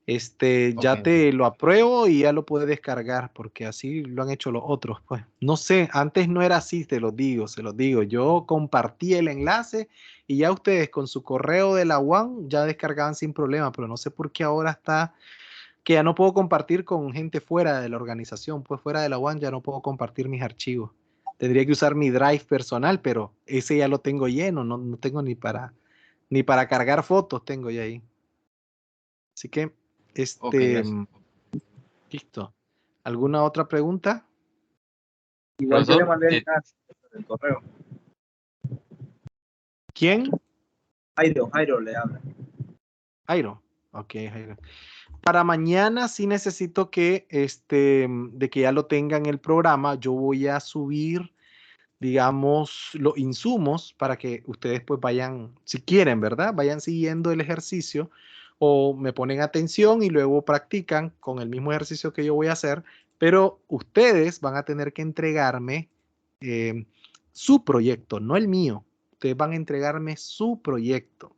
Ya Ok. te lo apruebo y ya lo puedes descargar porque así lo han hecho los otros, pues. No sé, antes no era así, se los digo. Yo compartí el enlace y ya ustedes con su correo de la UAM ya descargaban sin problema, pero no sé por qué ahora está que ya no puedo compartir con gente fuera de la organización, pues fuera de la UAM ya no puedo compartir mis archivos. Tendría que usar mi Drive personal, pero ese ya lo tengo lleno, no tengo ni para cargar fotos tengo ya ahí. Así que, Ok, gracias. listo. ¿Alguna otra pregunta? Igual yo le mandé el enlace del correo. ¿Quién? Jairo le habla. Jairo. Ok, Jairo. Para mañana sí necesito que, de que ya lo tengan el programa. Yo voy a subir, digamos, los insumos para que ustedes pues vayan, si quieren, ¿verdad? Vayan siguiendo el ejercicio o me ponen atención y luego practican con el mismo ejercicio que yo voy a hacer, pero ustedes van a tener que entregarme su proyecto, no el mío. Ustedes van a entregarme su proyecto.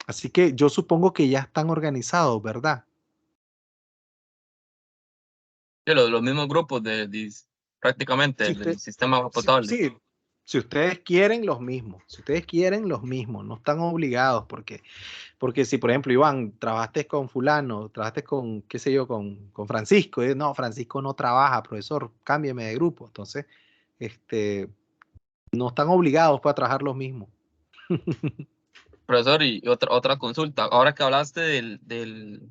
Así que yo supongo que ya están organizados, ¿verdad? Sí, los mismos grupos prácticamente Si del usted, sistema agua potable. sí, si ustedes quieren los mismos, si ustedes quieren los mismos, no están obligados porque si, por ejemplo, Iván, trabajaste con fulano, trabajaste con, qué sé yo, con Francisco, y no, Francisco no trabaja, profesor, cámbieme de grupo. Entonces, no están obligados para trabajar los mismos. Profesor, y otra consulta. Ahora que hablaste del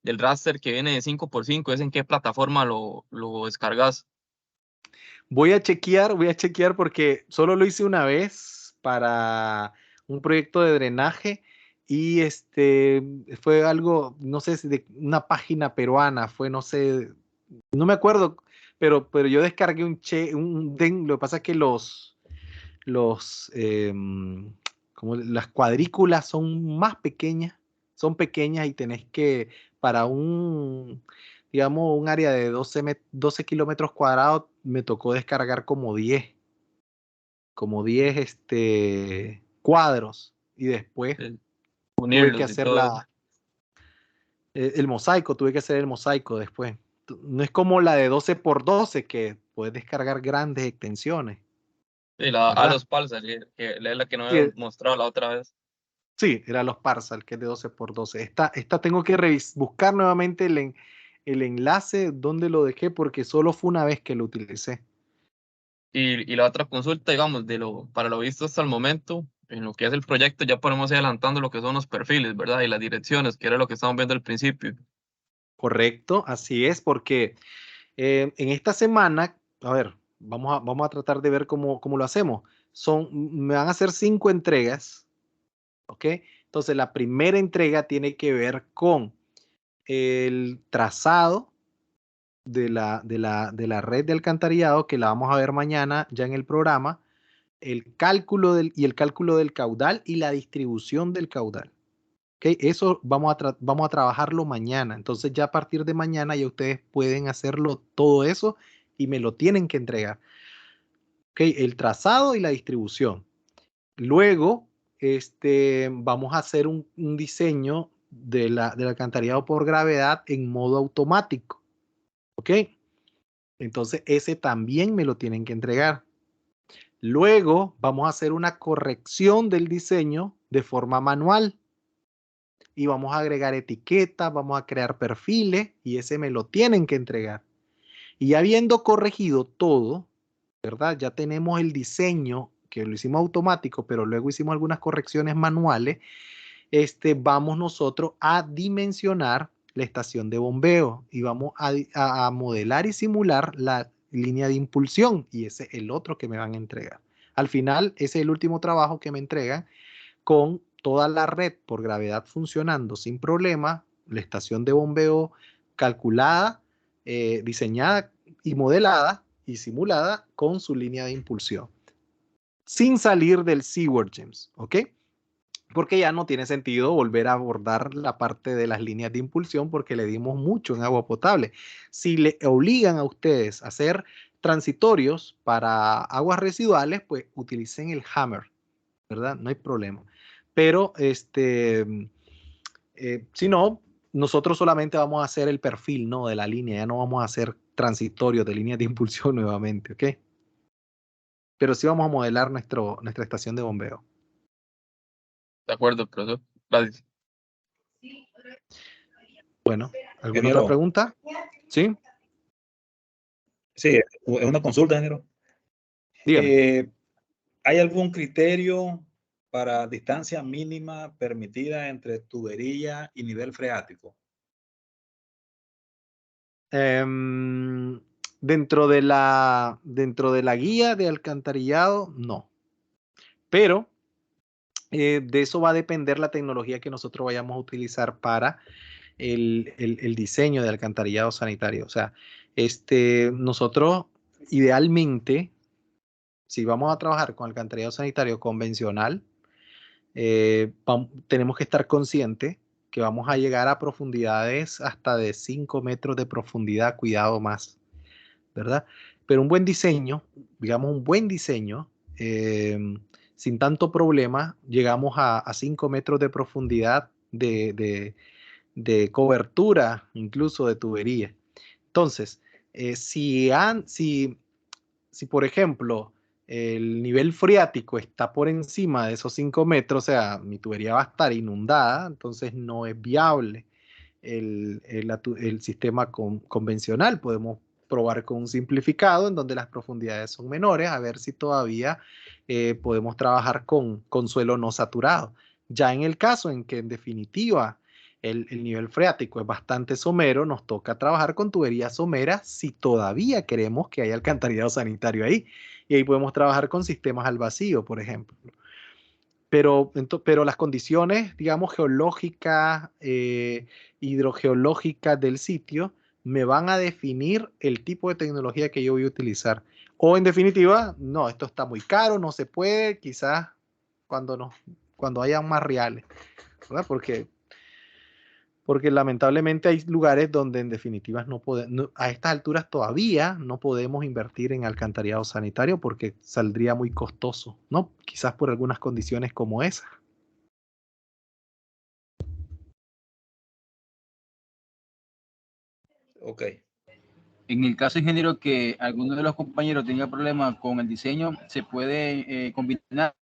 raster que viene de 5x5, ¿es en qué plataforma lo descargas? Voy a chequear porque solo lo hice una vez para un proyecto de drenaje y fue algo, no sé si de una página peruana, fue, no sé, no me acuerdo, pero yo descargué lo que pasa es que como las cuadrículas son pequeñas y tenés que, para digamos, un área de 12 kilómetros cuadrados, me tocó descargar como 10 cuadros y después tuve que Unirlos y hacer todo eso. el mosaico, tuve que hacer el mosaico después. No es como la de 12 por 12 que puedes descargar grandes extensiones, Sí, la ¿verdad? los Parsec, que es la que no Sí, había mostrado la otra vez. sí, era los Parsal, que es de 12 por 12. Esta tengo que buscar nuevamente el enlace donde lo dejé porque solo fue una vez que lo utilicé. Y la otra consulta, digamos, para lo visto hasta el momento, en lo que es el proyecto, ya podemos ir adelantando lo que son los perfiles, ¿verdad? Y las direcciones, que era lo que estábamos viendo al principio. Correcto, así es, porque en esta semana, a ver, vamos a tratar de ver cómo lo hacemos. Me van a hacer 5 entregas, ¿ok? Entonces, la primera entrega tiene que ver con el trazado de la red de alcantarillado, que la vamos a ver mañana ya en el programa, el cálculo el cálculo del caudal y la distribución del caudal. ¿Okay? Eso vamos a trabajarlo mañana. Entonces ya a partir de mañana ya ustedes pueden hacerlo todo eso y me lo tienen que entregar. ¿Okay? El trazado y la distribución. Luego, vamos a hacer un diseño del alcantarillado por gravedad en modo automático. ¿Ok? Entonces ese también me lo tienen que entregar. Luego vamos a hacer una corrección del diseño de forma manual y vamos a agregar etiquetas, vamos a crear perfiles y ese me lo tienen que entregar. Y habiendo corregido todo, ¿verdad? Ya tenemos el diseño que lo hicimos automático, pero luego hicimos algunas correcciones manuales. Vamos nosotros a dimensionar la estación de bombeo y vamos a modelar y simular la línea de impulsión y ese es el otro que me van a entregar. Al final, ese es el último trabajo que me entregan con toda la red por gravedad funcionando sin problema, la estación de bombeo calculada, diseñada y modelada y simulada con su línea de impulsión, sin salir del Seaward James, ¿ok? Porque ya no tiene sentido volver a abordar la parte de las líneas de impulsión porque le dimos mucho en agua potable. Si le obligan a ustedes a hacer transitorios para aguas residuales, pues utilicen el hammer, ¿verdad? No hay problema. Pero si no, nosotros solamente vamos a hacer el perfil, ¿no? De la línea, ya no vamos a hacer transitorios de líneas de impulsión nuevamente, ¿ok? Pero sí vamos a modelar nuestra estación de bombeo. De acuerdo, profesor. Gracias. Bueno, ¿alguna Ingeniero. otra pregunta? ¿Sí? Sí, es una consulta, ingeniero. Dígame. ¿Hay algún criterio para distancia mínima permitida entre tubería y nivel freático? Dentro de la guía de alcantarillado, no. Pero de eso va a depender la tecnología que nosotros vayamos a utilizar para el diseño de alcantarillado sanitario. O sea, nosotros idealmente, si vamos a trabajar con alcantarillado sanitario convencional, tenemos que estar conscientes que vamos a llegar a profundidades hasta de 5 metros de profundidad, cuidado más, ¿verdad? Pero un buen diseño, digamos un buen diseño, sin tanto problema, llegamos a 5 metros de profundidad de cobertura, incluso de tubería. Entonces, si por ejemplo el nivel freático está por encima de esos 5 metros, o sea, mi tubería va a estar inundada, entonces no es viable el sistema convencional. Podemos probar con un simplificado en donde las profundidades son menores, a ver si todavía podemos trabajar con suelo no saturado. Ya en el caso en que en definitiva el nivel freático es bastante somero, nos toca trabajar con tuberías someras si todavía queremos que haya alcantarillado sanitario ahí. Y ahí podemos trabajar con sistemas al vacío, por ejemplo. Pero las condiciones, digamos, geológicas, hidrogeológicas del sitio me van a definir el tipo de tecnología que yo voy a utilizar. O en definitiva, no, esto está muy caro, no se puede, quizás cuando haya más reales, ¿verdad? Porque lamentablemente hay lugares donde en definitiva a estas alturas todavía no podemos invertir en alcantarillado sanitario porque saldría muy costoso, ¿no? Quizás por algunas condiciones como esa. Ok. En el caso, ingeniero, que alguno de los compañeros tenga problemas con el diseño, se puede combinar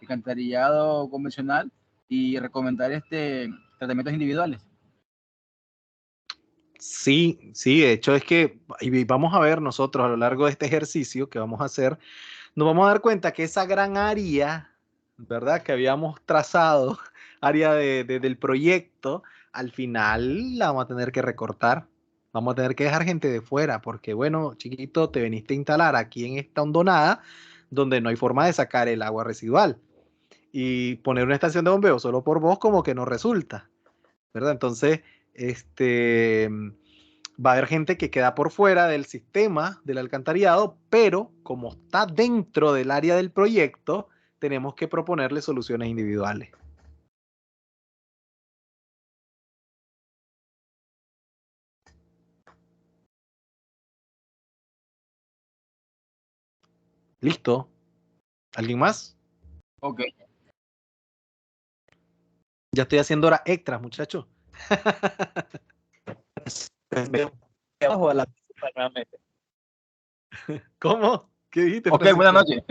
alcantarillado convencional y recomendar tratamientos individuales. Sí, de hecho es que y vamos a ver nosotros a lo largo de este ejercicio que vamos a hacer, nos vamos a dar cuenta que esa gran área, ¿verdad? Que habíamos trazado, área del proyecto, al final la vamos a tener que recortar. Vamos a tener que dejar gente de fuera, porque bueno, chiquito, te veniste a instalar aquí en esta hondonada donde no hay forma de sacar el agua residual. Y poner una estación de bombeo solo por vos como que no resulta, ¿verdad? Entonces, va a haber gente que queda por fuera del sistema del alcantarillado, pero como está dentro del área del proyecto, tenemos que proponerle soluciones individuales. ¿Listo? ¿Alguien más? Ok. Ya estoy haciendo horas extras, muchachos. Abajo a la nuevamente. ¿Cómo? ¿Qué dijiste, Ok, Francisco? buenas noches.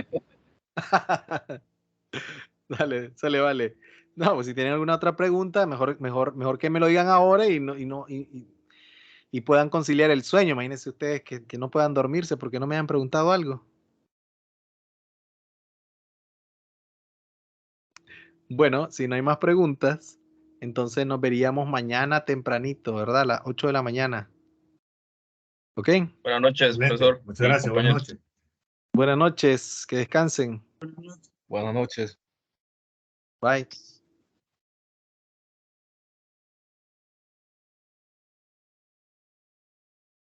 Dale, sale, vale. No, pues si tienen alguna otra pregunta, mejor que me lo digan ahora y puedan conciliar el sueño. Imagínense ustedes que no puedan dormirse porque no me han preguntado algo. Bueno, si no hay más preguntas, entonces nos veríamos mañana tempranito, ¿verdad? A las 8 de la mañana. ¿Ok? Buenas noches, Excelente. profesor. Muchas y gracias. Buenas compañeros. noches. Buenas noches, que descansen. Buenas noches. Bye.